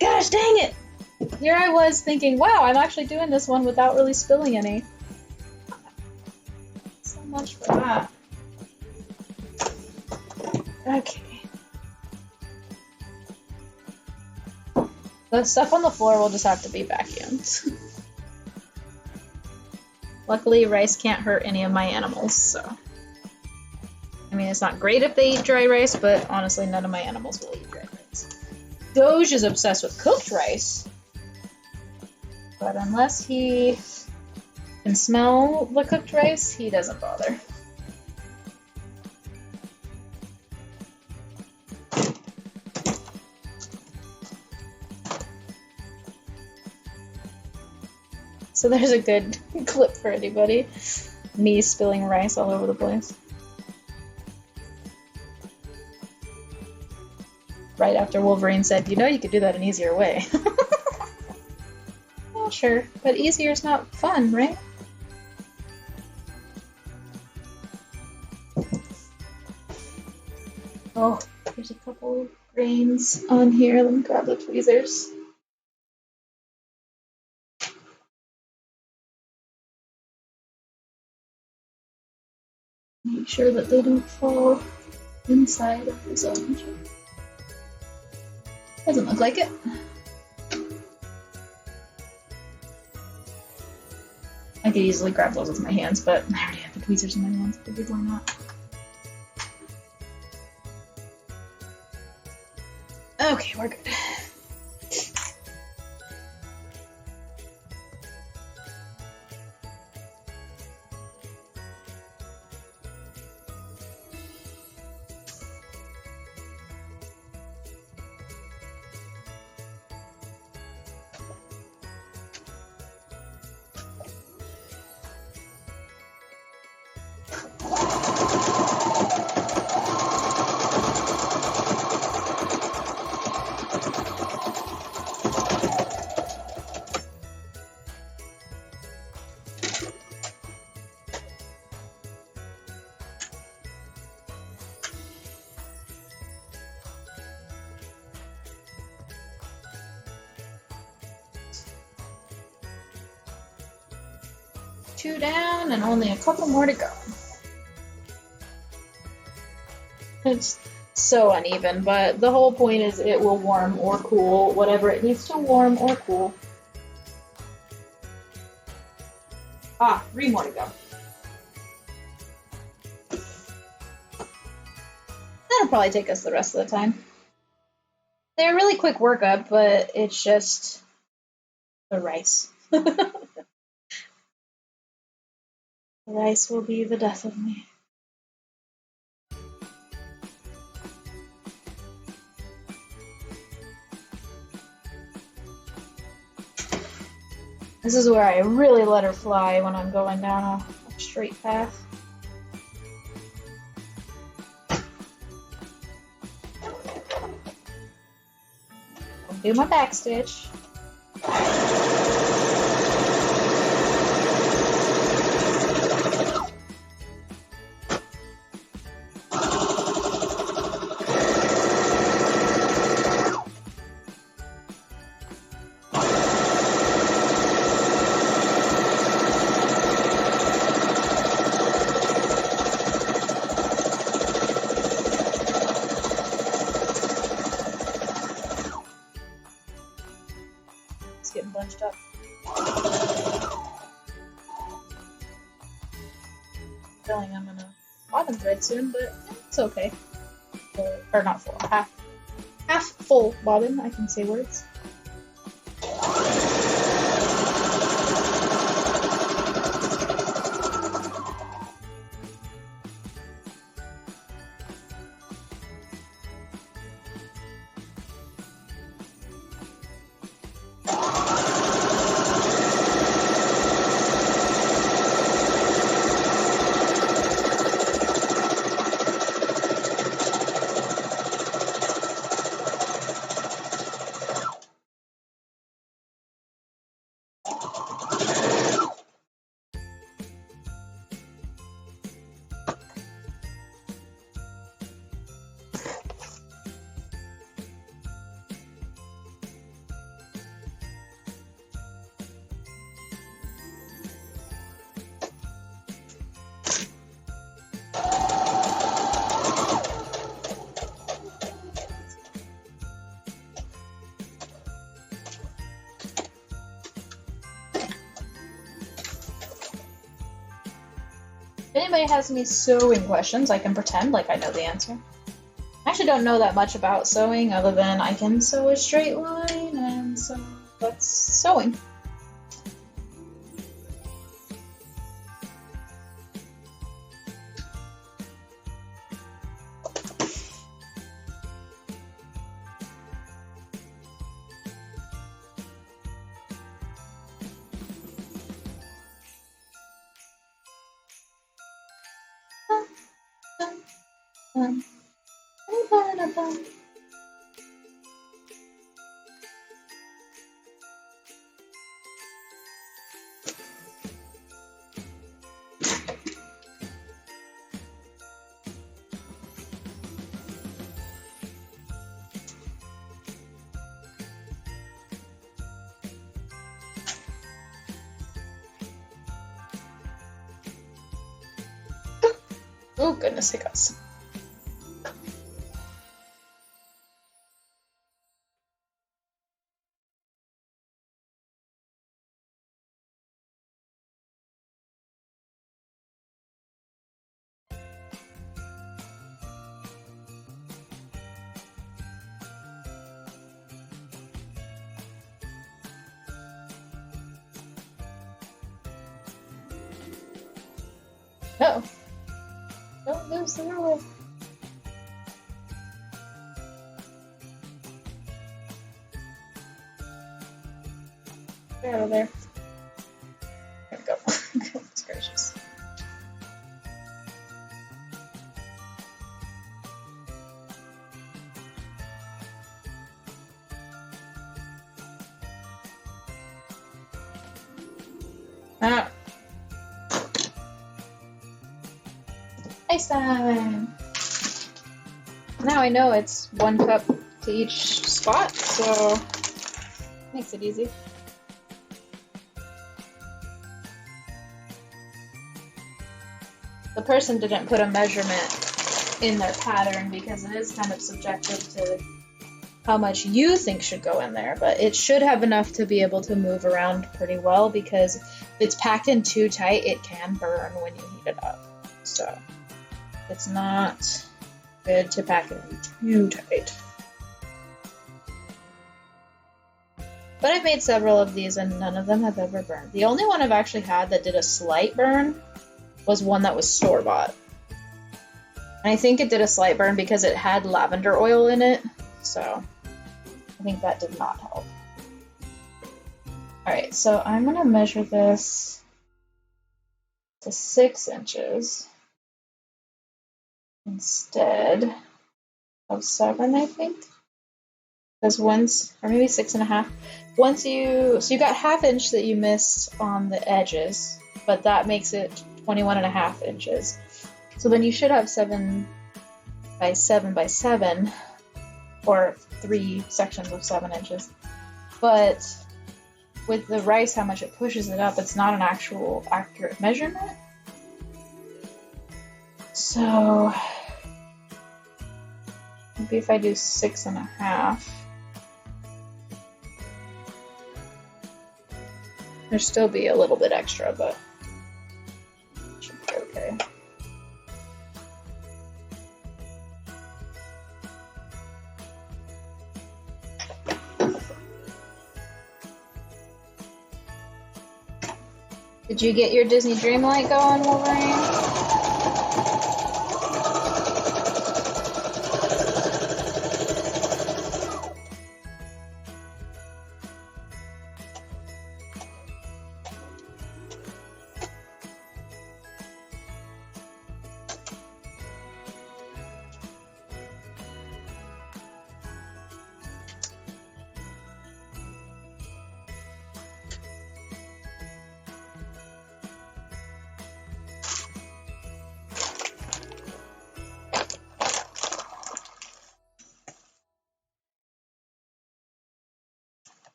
Gosh dang it! Here I was thinking, wow, I'm actually doing this one without really spilling any. So much for that. Okay. The stuff on the floor will just have to be vacuumed. Luckily, rice can't hurt any of my animals, so... I mean, it's not great if they eat dry rice, but honestly, none of my animals will eat dry rice. Doge is obsessed with cooked rice, but unless he can smell the cooked rice, he doesn't bother. So there's a good clip for anybody. me spilling rice all over the place. Right after Wolverine said, you know you could do that an easier way. Well, sure, but easier is not fun, right? Oh, there's a couple grains on here. Let me grab the tweezers. Make sure that they don't fall inside of the zone. Doesn't look like it. I could easily grab those with my hands, but I already have the tweezers in my hands. Figured why not. Okay, we're good. Two down and only a couple more to go. It's so uneven, but the whole point is it will warm or cool whatever it needs to warm or cool. Ah, 3 more to go. That'll probably take us the rest of the time. They're a really quick workup, but it's just the rice. The rice will be the death of me. This is where I really let her fly when I'm going down a straight path. I'll do my back stitch. Getting bunched up. Feeling I'm gonna bottom thread soon, but it's okay. Or not full, half full bobbin. I can say words. If anybody has any sewing questions, I can pretend like I know the answer. I actually don't know that much about sewing other than I can sew a straight line, and so that's sewing. Bum, bum, bum. Oh goodness, I got some. No. Don't lose the ruler. Get out of there. There we go. Goodness gracious. Ah. Ice time! Now I know it's 1 cup to each spot, so makes it easy. The person didn't put a measurement in their pattern because it is kind of subjective to how much you think should go in there, but it should have enough to be able to move around pretty well, because if it's packed in too tight, it can burn when you heat it up. So it's not good to pack it in too tight. But I've made several of these and none of them have ever burned. The only one I've actually had that did a slight burn was one that was store-bought. And I think it did a slight burn because it had lavender oil in it, so I think that did not help. Alright, so I'm going to measure this to 6 inches instead of 7, I think. Because once, or maybe 6.5. So you got 1/2 inch that you missed on the edges, but that makes it 21.5 inches. So then you should have 7 by 7 by 7, or 3 sections of 7 inches. But with the rice, how much it pushes it up, it's not an actual accurate measurement. So maybe if I do 6.5, there'll still be a little bit extra, but it should be okay. Did you get your Disney Dreamlight going, Wolverine?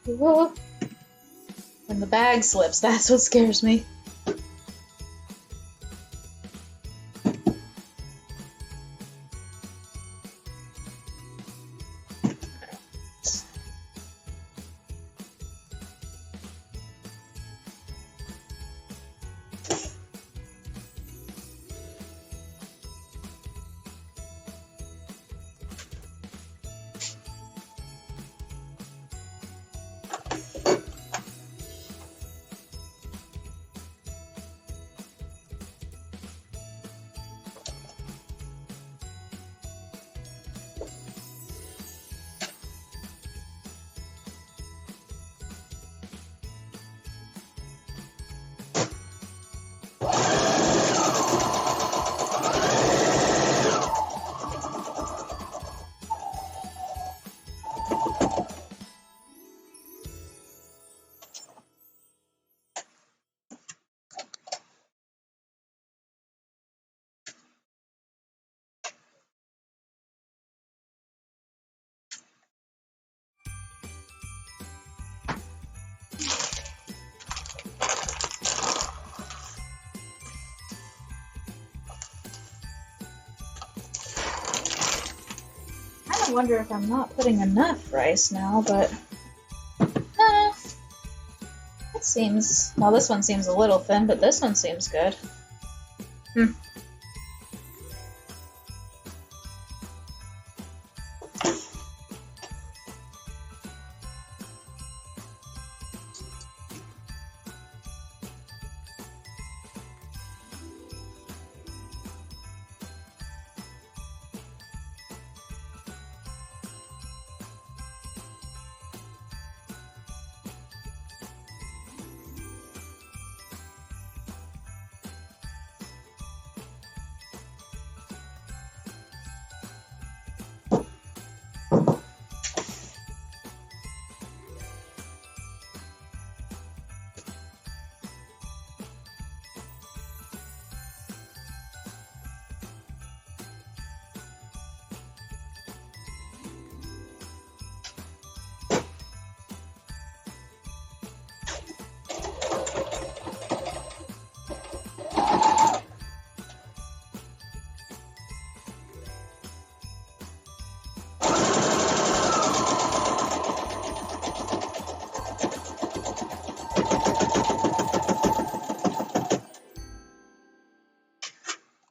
Whoa. When the bag slips, that's what scares me. I wonder if I'm not putting enough rice now, but it seems, well, this one seems a little thin, but this one seems good.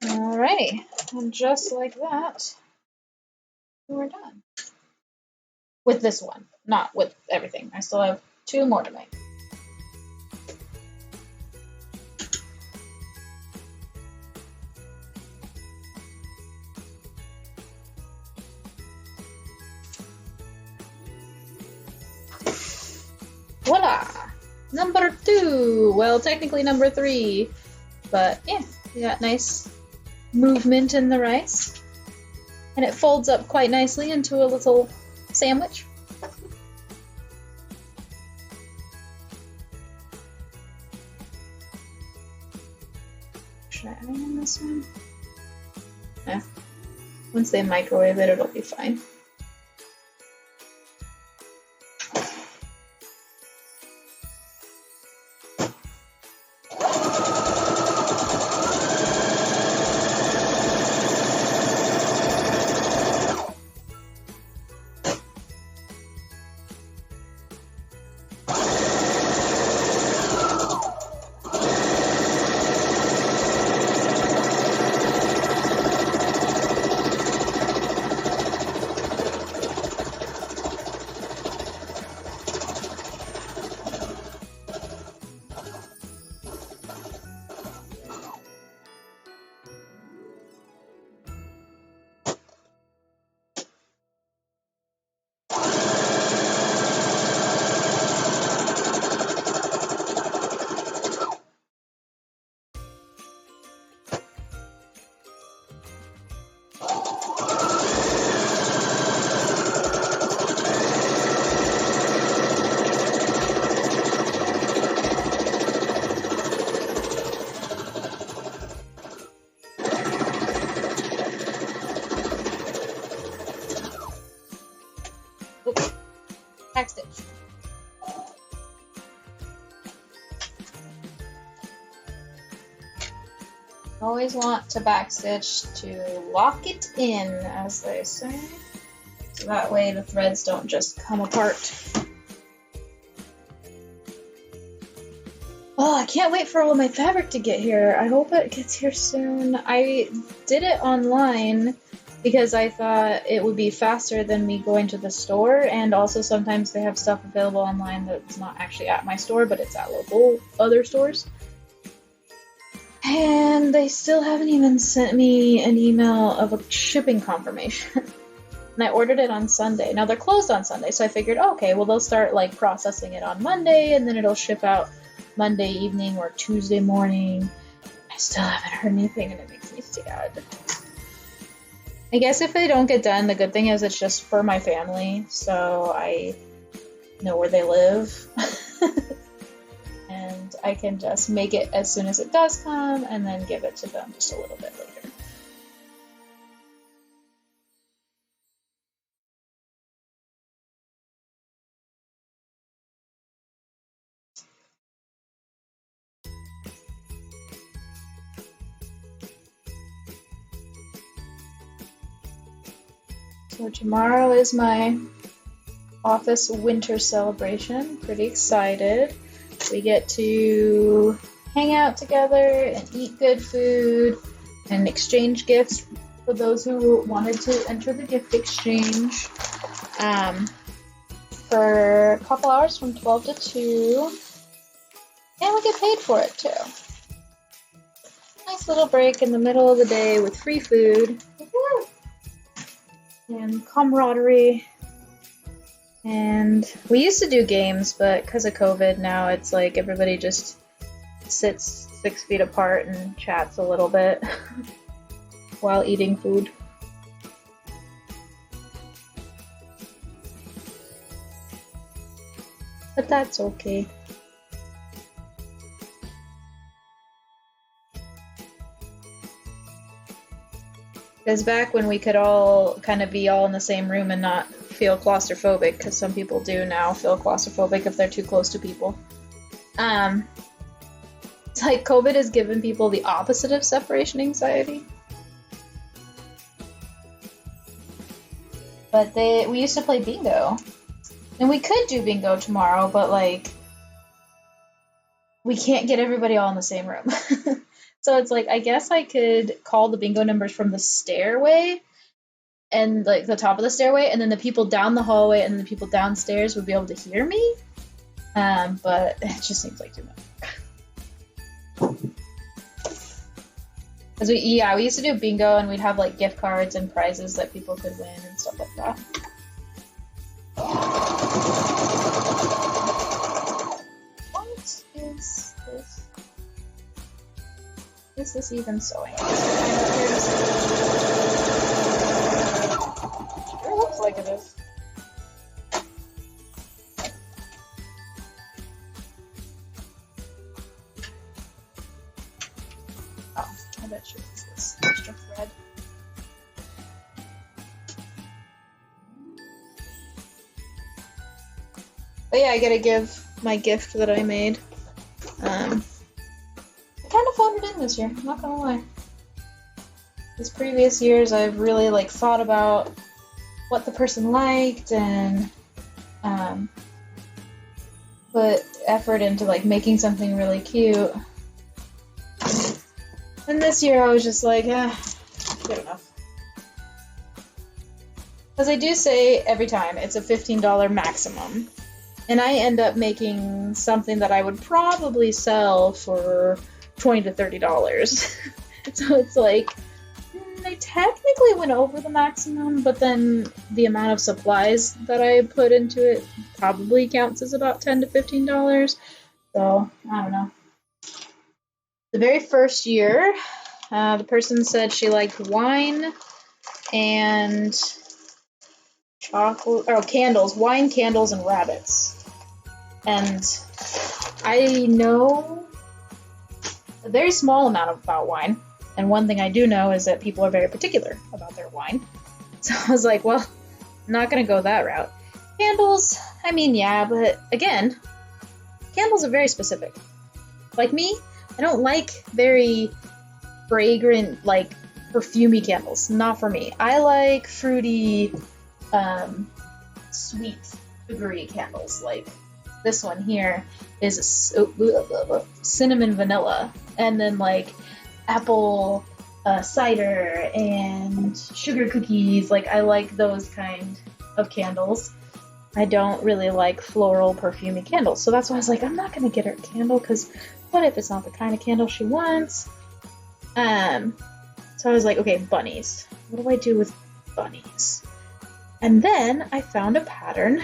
Alrighty, and just like that, we're done. With this one, not with everything. I still have 2 more to make. Voila! Number 2! Well, technically number 3, but yeah, we got nice movement in the rice. And it folds up quite nicely into a little sandwich. Should I iron this one? Yeah. Once they microwave it, it'll be fine. Backstitch. Always want to backstitch to lock it in, as they say. So that way the threads don't just come apart. Oh, I can't wait for all my fabric to get here. I hope it gets here soon. I did it online because I thought it would be faster than me going to the store, and also sometimes they have stuff available online that's not actually at my store, but it's at local other stores. And they still haven't even sent me an email of a shipping confirmation. And I ordered it on Sunday. Now they're closed on Sunday, so I figured, okay, well they'll start like processing it on Monday, and then it'll ship out Monday evening or Tuesday morning. I still haven't heard anything, and it makes me sad. I guess if they don't get done, the good thing is it's just for my family, so I know where they live. And I can just make it as soon as it does come, and then give it to them just a little bit later. So tomorrow is my office winter celebration. Pretty excited. We get to hang out together and eat good food and exchange gifts for those who wanted to enter the gift exchange for a couple hours from 12 to 2. And we get paid for it too. Nice little break in the middle of the day with free food and camaraderie. And we used to do games, but because of COVID now it's like everybody just sits 6 feet apart and chats a little bit while eating food. But that's okay. Because back when we could all kind of be all in the same room and not feel claustrophobic, because some people do now feel claustrophobic if they're too close to people. It's like COVID has given people the opposite of separation anxiety. But we used to play bingo. And we could do bingo tomorrow, but like we can't get everybody all in the same room. So it's like, I guess I could call the bingo numbers from the stairway and like the top of the stairway, and then the people down the hallway and then the people downstairs would be able to hear me. But it just seems like too much. Because we used to do bingo and we'd have like gift cards and prizes that people could win and stuff like that. What is this? Is this even sewing? It sure looks like it is. Oh, I bet you it's this extra thread. But yeah, I gotta give my gift that I made. I kind of phoned it in this year, I'm not gonna lie. These previous years, I've really like thought about what the person liked and put effort into like making something really cute. And this year, I was just like, good enough. Because I do say every time it's a $15 maximum. And I end up making something that I would probably sell for $20 to $30. So it's like, I technically went over the maximum, but then the amount of supplies that I put into it probably counts as about $10 to $15. So, I don't know. The very first year, the person said she liked wine and candles, wine, candles, and rabbits. And I know a very small amount about wine. And one thing I do know is that people are very particular about their wine. So I was like, well, I'm not going to go that route. Candles, I mean, yeah, but again, candles are very specific. Like me, I don't like very fragrant, like, perfumey candles. Not for me. I like fruity, sweet, sugary candles. Like this one here is cinnamon vanilla, and then like apple cider and sugar cookies. Like I like those kind of candles. I don't really like floral perfumey candles. So that's why I was like, I'm not gonna get her a candle because what if it's not the kind of candle she wants? So I was like, okay, bunnies. What do I do with bunnies? And then I found a pattern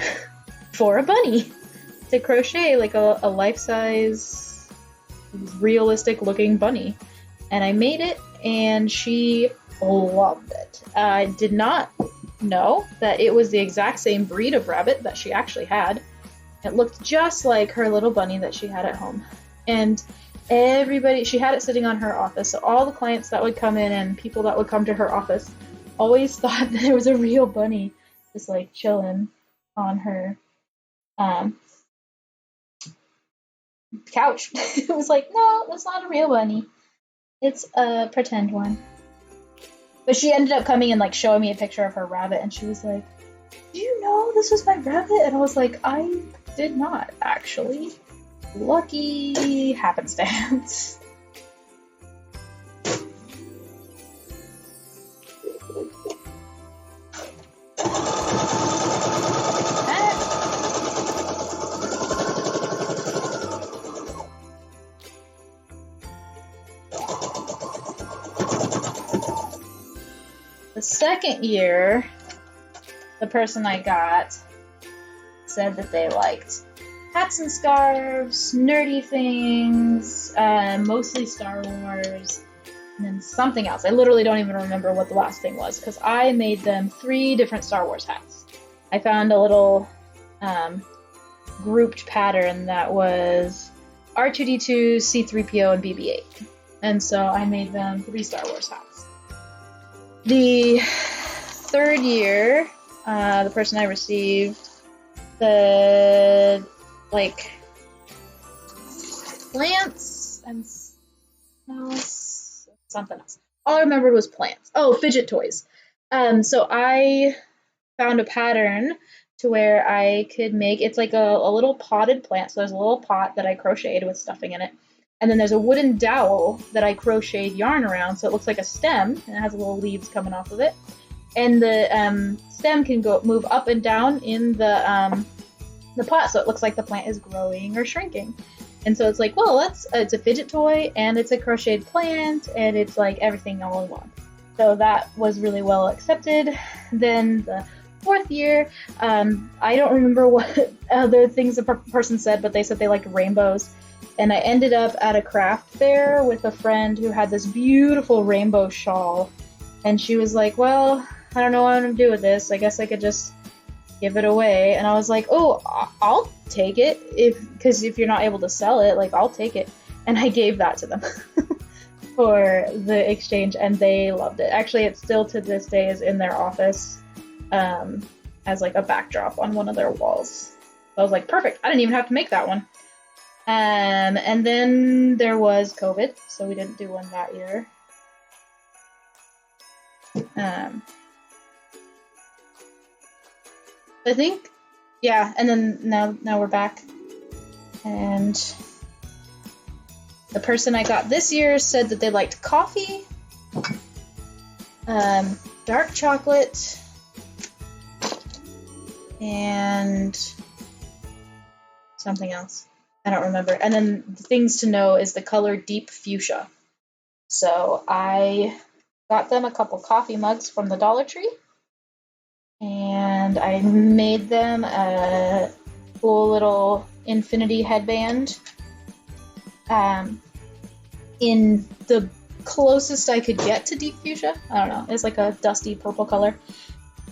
for a bunny to crochet like a life-size, realistic-looking bunny. And I made it, and she loved it. I did not know that it was the exact same breed of rabbit that she actually had. It looked just like her little bunny that she had at home. And she had it sitting on her office, so all the clients that would come in and people that would come to her office always thought that there was a real bunny just like chilling on her couch. It was like, no, that's not a real bunny. It's a pretend one. But she ended up coming and like showing me a picture of her rabbit, and she was like, "Do you know this was my rabbit?" And I was like, "I did not actually. Lucky happenstance." The second year, the person I got said that they liked hats and scarves, nerdy things, mostly Star Wars, and then something else. I literally don't even remember what the last thing was because I made them 3 different Star Wars hats. I found a little grouped pattern that was R2-D2, C-3PO, and BB-8. And so I made them 3 Star Wars hats. The third year, the person I received said, like, plants and something else. All I remembered was plants. Oh, fidget toys. So I found a pattern to where I could make, it's like a little potted plant. So there's a little pot that I crocheted with stuffing in it. And then there's a wooden dowel that I crocheted yarn around, so it looks like a stem, and it has little leaves coming off of it. And the stem can move up and down in the pot, so it looks like the plant is growing or shrinking. And so it's like, well, it's a fidget toy, and it's a crocheted plant, and it's like everything all in one. So that was really well accepted. Then the fourth year, I don't remember what other things the person said, but they said they liked rainbows. And I ended up at a craft fair with a friend who had this beautiful rainbow shawl. And she was like, well, I don't know what I'm going to do with this. I guess I could just give it away. And I was like, oh, I'll take it. Because if you're not able to sell it, like, I'll take it. And I gave that to them for the exchange. And they loved it. Actually, it still to this day is in their office as like a backdrop on one of their walls. So I was like, perfect. I didn't even have to make that one. And then there was COVID, so we didn't do one that year. I think, yeah, and then now we're back. And the person I got this year said that they liked coffee, dark chocolate, and something else. I don't remember. And then the things to know is the color deep fuchsia. So I got them a couple coffee mugs from the Dollar Tree. And I made them a cool little infinity headband in the closest I could get to deep fuchsia. I don't know. It's like a dusty purple color.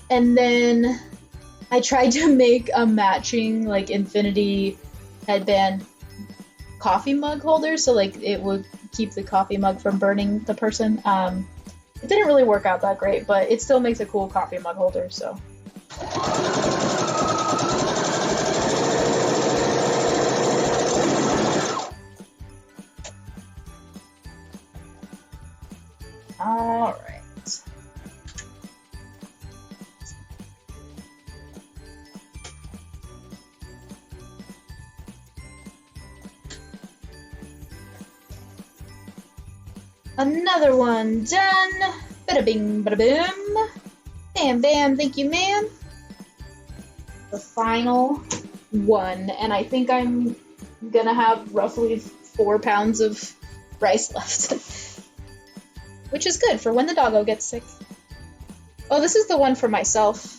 And then I tried to make a matching like infinity headband coffee mug holder, so like it would keep the coffee mug from burning the person. It didn't really work out that great, but it still makes a cool coffee mug holder, so. All right. Another one done. Bada bing, bada boom. Bam, bam, thank you, ma'am. The final one, and I think I'm gonna have roughly 4 pounds of rice left. Which is good for when the doggo gets sick. Oh, this is the one for myself.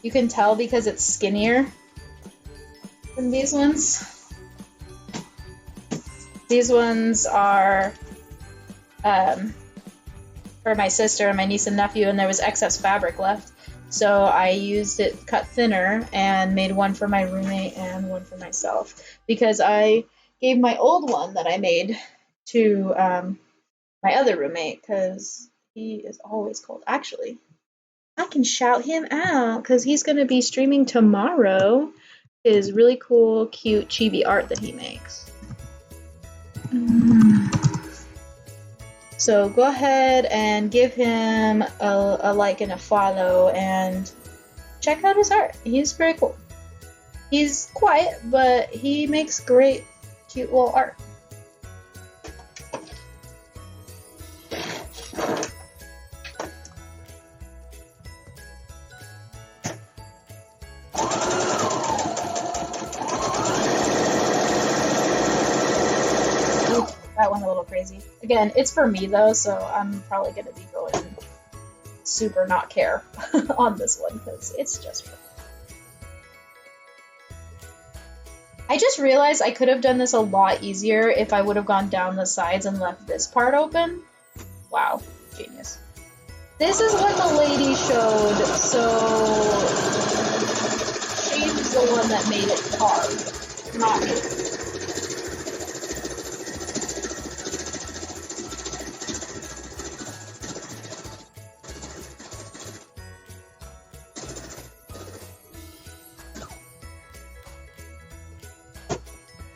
You can tell because it's skinnier than these ones. These ones are for my sister and my niece and nephew, and there was excess fabric left. So I used it cut thinner and made one for my roommate and one for myself. Because I gave my old one that I made to my other roommate because he is always cold. Actually, I can shout him out because he's going to be streaming tomorrow his really cool, cute chibi art that he makes. So go ahead and give him a like and a follow and check out his art. He's very cool. He's quiet, but he makes great, cute little art. That went a little crazy. Again, it's for me though, so I'm probably going to be going super not care on this one because it's just for me. I just realized I could have done this a lot easier if I would have gone down the sides and left this part open. Wow, genius. This is what the lady showed, so she's the one that made it carved, not me.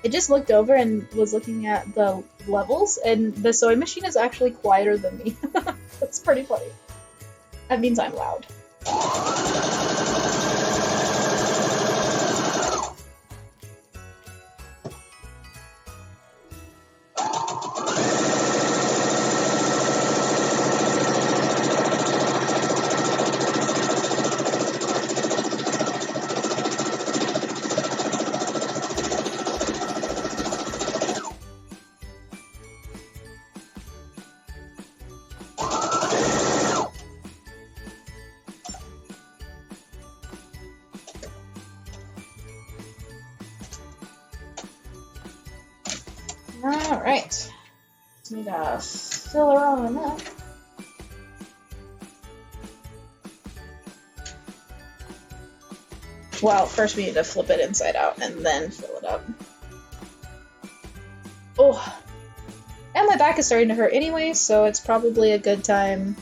I just looked over and was looking at the levels, and the sewing machine is actually quieter than me. That's pretty funny. That means I'm loud. Alright. Just need to fill her on up. Well, first we need to flip it inside out and then fill it up. Oh, and my back is starting to hurt anyway, so it's probably a good time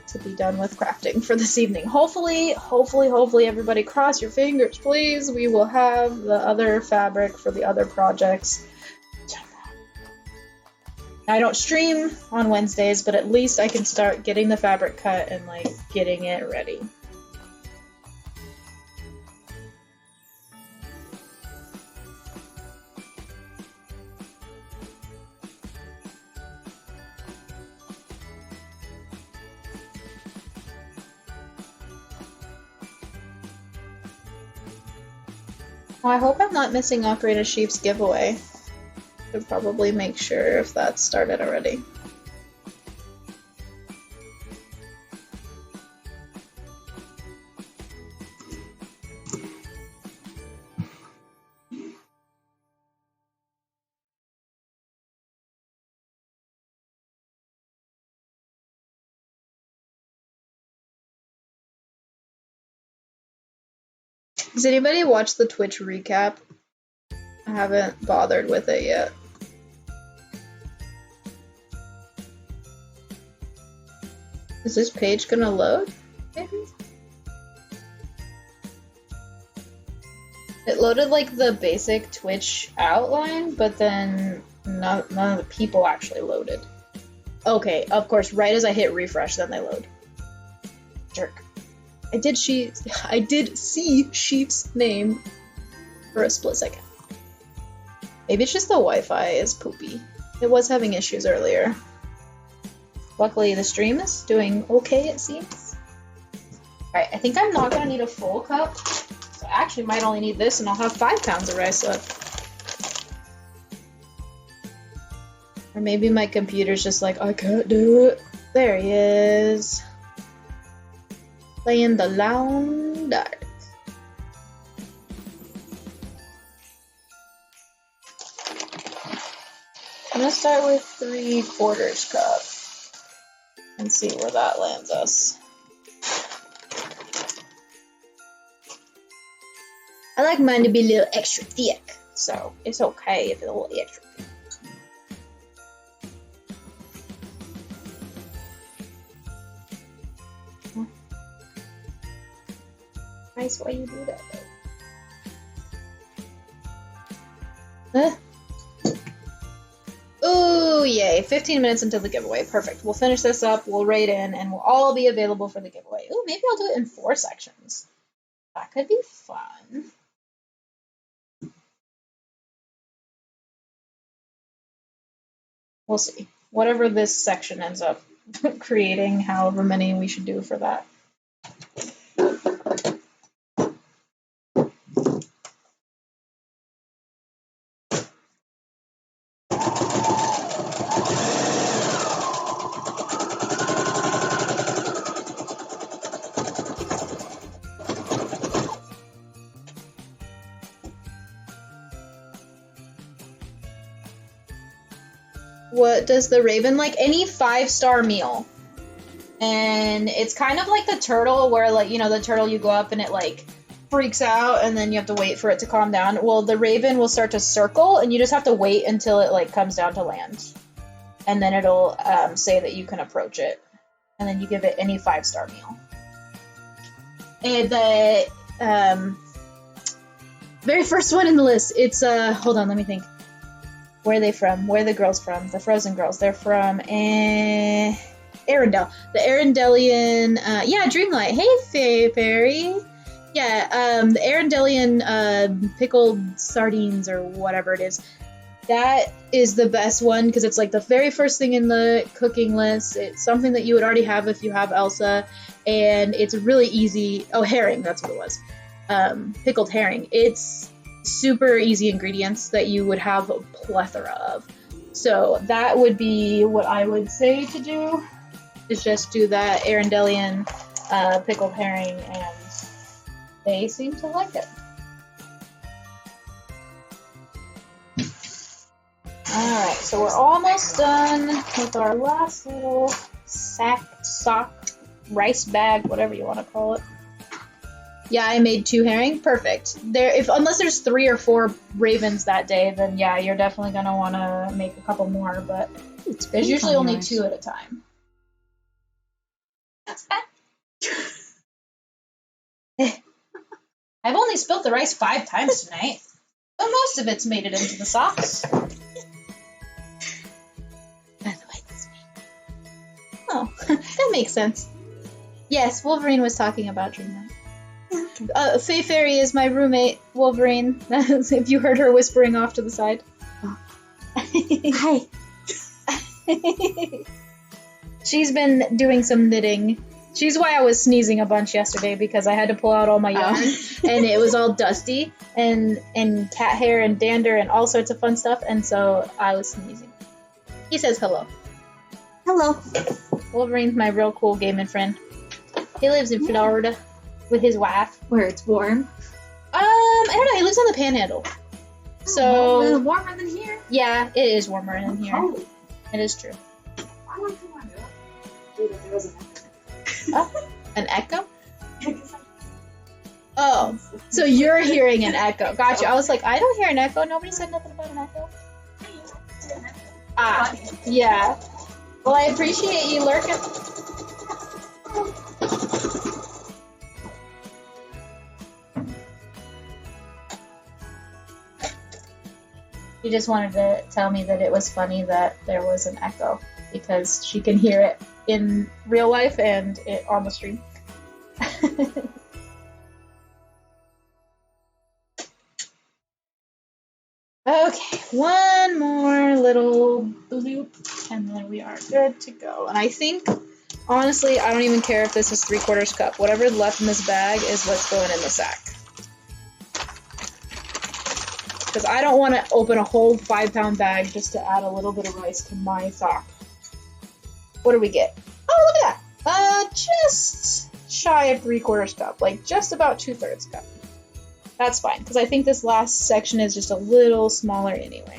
to be done with crafting for this evening. Hopefully, everybody cross your fingers, please. We will have the other fabric for the other projects. I don't stream on Wednesdays, but at least I can start getting the fabric cut and like getting it ready. Well, I hope I'm not missing Ocarina Sheep's giveaway. Should probably make sure if that's started already. Does anybody watch the Twitch recap? I haven't bothered with it yet. Is this page gonna load? Maybe? It loaded like the basic Twitch outline, but then none of the people actually loaded. Okay, of course, right as I hit refresh, then they load. Jerk. I did see Sheep's name for a split second. Maybe it's just the Wi-Fi is poopy. It was having issues earlier. Luckily, the stream is doing okay, it seems. Alright, I think I'm not gonna need a full cup. So I actually might only need this, and I'll have 5 pounds of rice left. Or maybe my computer's just like, I can't do it. There he is. Playing the Loud Dark. I'm gonna start with 3/4 cup and see where that lands us. I like mine to be a little extra thick, so it's okay if it's a little extra thick. Nice way you do that, though. Huh? Ooh, yay. giveaway. 15 minutes until the giveaway. Perfect. We'll finish this up, we'll raid in, and we'll all be available for the giveaway. Ooh, maybe I'll do it in 4 sections. That could be fun. We'll see. Whatever this section ends up creating, however many we should do for that. What does the Raven like? Any 5-star meal. And it's kind of like the turtle where, like, you know, the turtle, you go up and it like freaks out and then you have to wait for it to calm down. Well, the Raven will start to circle and you just have to wait until it like comes down to land. And then it'll say that you can approach it. And then you give it any 5-star meal. And the very first one in the list, it's hold on, let me think. Where are they from? Where are the girls from? The Frozen girls. They're from Arendelle. The Arendellian, yeah, Dreamlight. Hey, Fairy. Yeah, the Arendellian pickled sardines or whatever it is. That is the best one because it's like the very first thing in the cooking list. It's something that you would already have if you have Elsa, and it's really easy. Oh, herring, that's what it was. Pickled herring. It's super easy ingredients that you would have a plethora of. So that would be what I would say to do, is just do that Arendellian pickled herring, and they seem to like it. Alright, so we're almost done with our last little sock, rice bag, whatever you want to call it. Yeah, I made 2 herring. Perfect. Unless there's 3 or 4 ravens that day, then yeah, you're definitely gonna want to make a couple more. But there's usually only 2 at a time. That's fine. I've only spilt the rice 5 times tonight, but most of it's made it into the socks. That's why it's me. Oh, that makes sense. Yes, Wolverine was talking about Dreamlight. Faye Fairy is my roommate, Wolverine. If you heard her whispering off to the side. Oh. Hi. She's been doing some knitting. She's why I was sneezing a bunch yesterday, because I had to pull out all my yarn and it was all dusty and cat hair and dander and all sorts of fun stuff, and so I was sneezing. He says hello. Hello. Wolverine's my real cool gaming friend. He lives in Florida with his wife. Where it's warm? I don't know. He lives on the Panhandle. So warmer than here? Yeah, it is warmer than here. Cold. It is true. I like to wonder if there was an echo. Oh, so you're hearing an echo. Gotcha. I was like, I don't hear an echo. Nobody said nothing about an echo. Ah, yeah. Well, I appreciate you lurking. She just wanted to tell me that it was funny that there was an echo, because she can hear it in real life and it on the stream. Okay, one more little bloop, and then we are good to go. And I think, honestly, I don't even care if this is 3/4 cup. Whatever's left in this bag is what's going in the sack. Because I don't want to open a whole 5-pound bag just to add a little bit of rice to my sock. What do we get? Oh, look at that! Just shy of 3/4 cup, like just about 2/3 cup. That's fine, because I think this last section is just a little smaller anyway.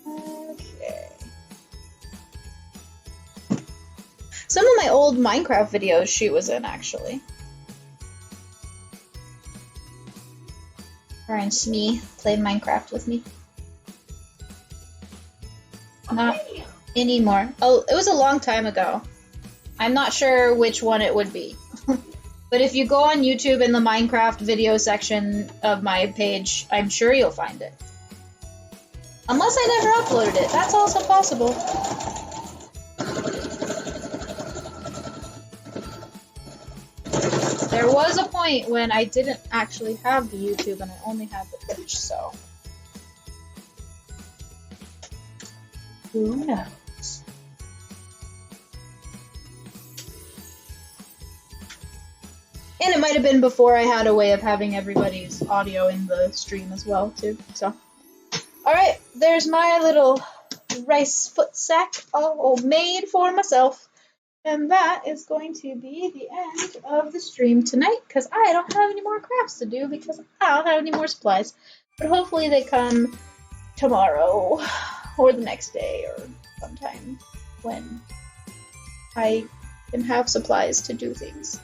Okay. Some of my old Minecraft videos she was in, actually. Her and Smee played Minecraft with me. Not anymore. Oh, it was a long time ago. I'm not sure which one it would be. But if you go on YouTube in the Minecraft video section of my page, I'm sure you'll find it. Unless I never uploaded it. That's also possible. There was a point when I didn't actually have the YouTube and I only had the Twitch, so who knows? And it might have been before I had a way of having everybody's audio in the stream as well, too. So, alright, there's my little rice foot sack all made for myself. And that is going to be the end of the stream tonight, because I don't have any more crafts to do because I don't have any more supplies. But hopefully they come tomorrow or the next day or sometime when I can have supplies to do things.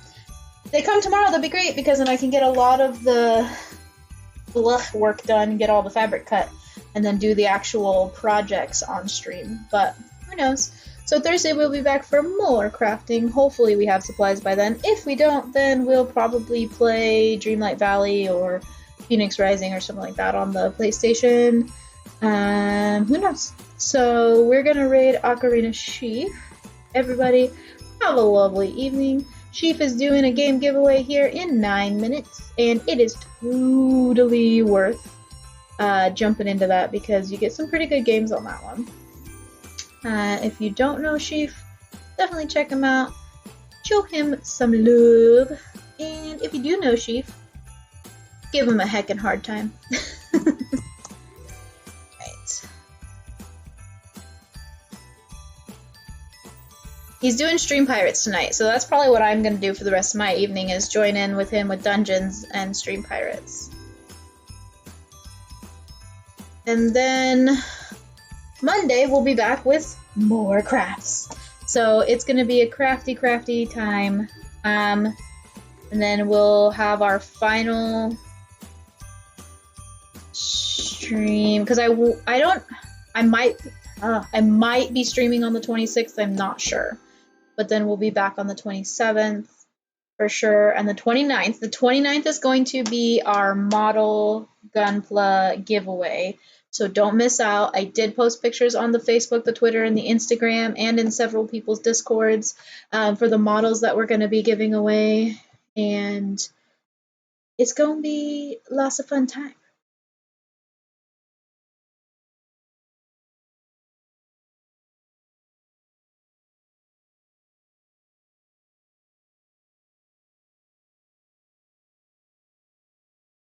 If they come tomorrow, that'll be great, because then I can get a lot of the work done, get all the fabric cut, and then do the actual projects on stream. But who knows? So Thursday we'll be back for more crafting. Hopefully we have supplies by then. If we don't, then we'll probably play Dreamlight Valley or Phoenix Rising or something like that on the PlayStation. Who knows? So we're gonna raid Ocarina Sheaf. Everybody have a lovely evening. Sheaf is doing a game giveaway here in 9 minutes, and it is totally worth jumping into that because you get some pretty good games on that one. If you don't know Sheaf, definitely check him out. Show him some love. And if you do know Sheaf, give him a heckin' hard time. Right. He's doing Stream Pirates tonight, so that's probably what I'm going to do for the rest of my evening, is join in with him with Dungeons and Stream Pirates. And then Monday we'll be back with more crafts. So it's going to be a crafty time. And then we'll have our final stream, because I might be streaming on the 26th, I'm not sure. But then we'll be back on the 27th for sure, and the 29th. The 29th is going to be our model Gunpla giveaway. So don't miss out. I did post pictures on the Facebook, the Twitter, and the Instagram, and in several people's Discords for the models that we're going to be giving away. And it's going to be lots of fun time.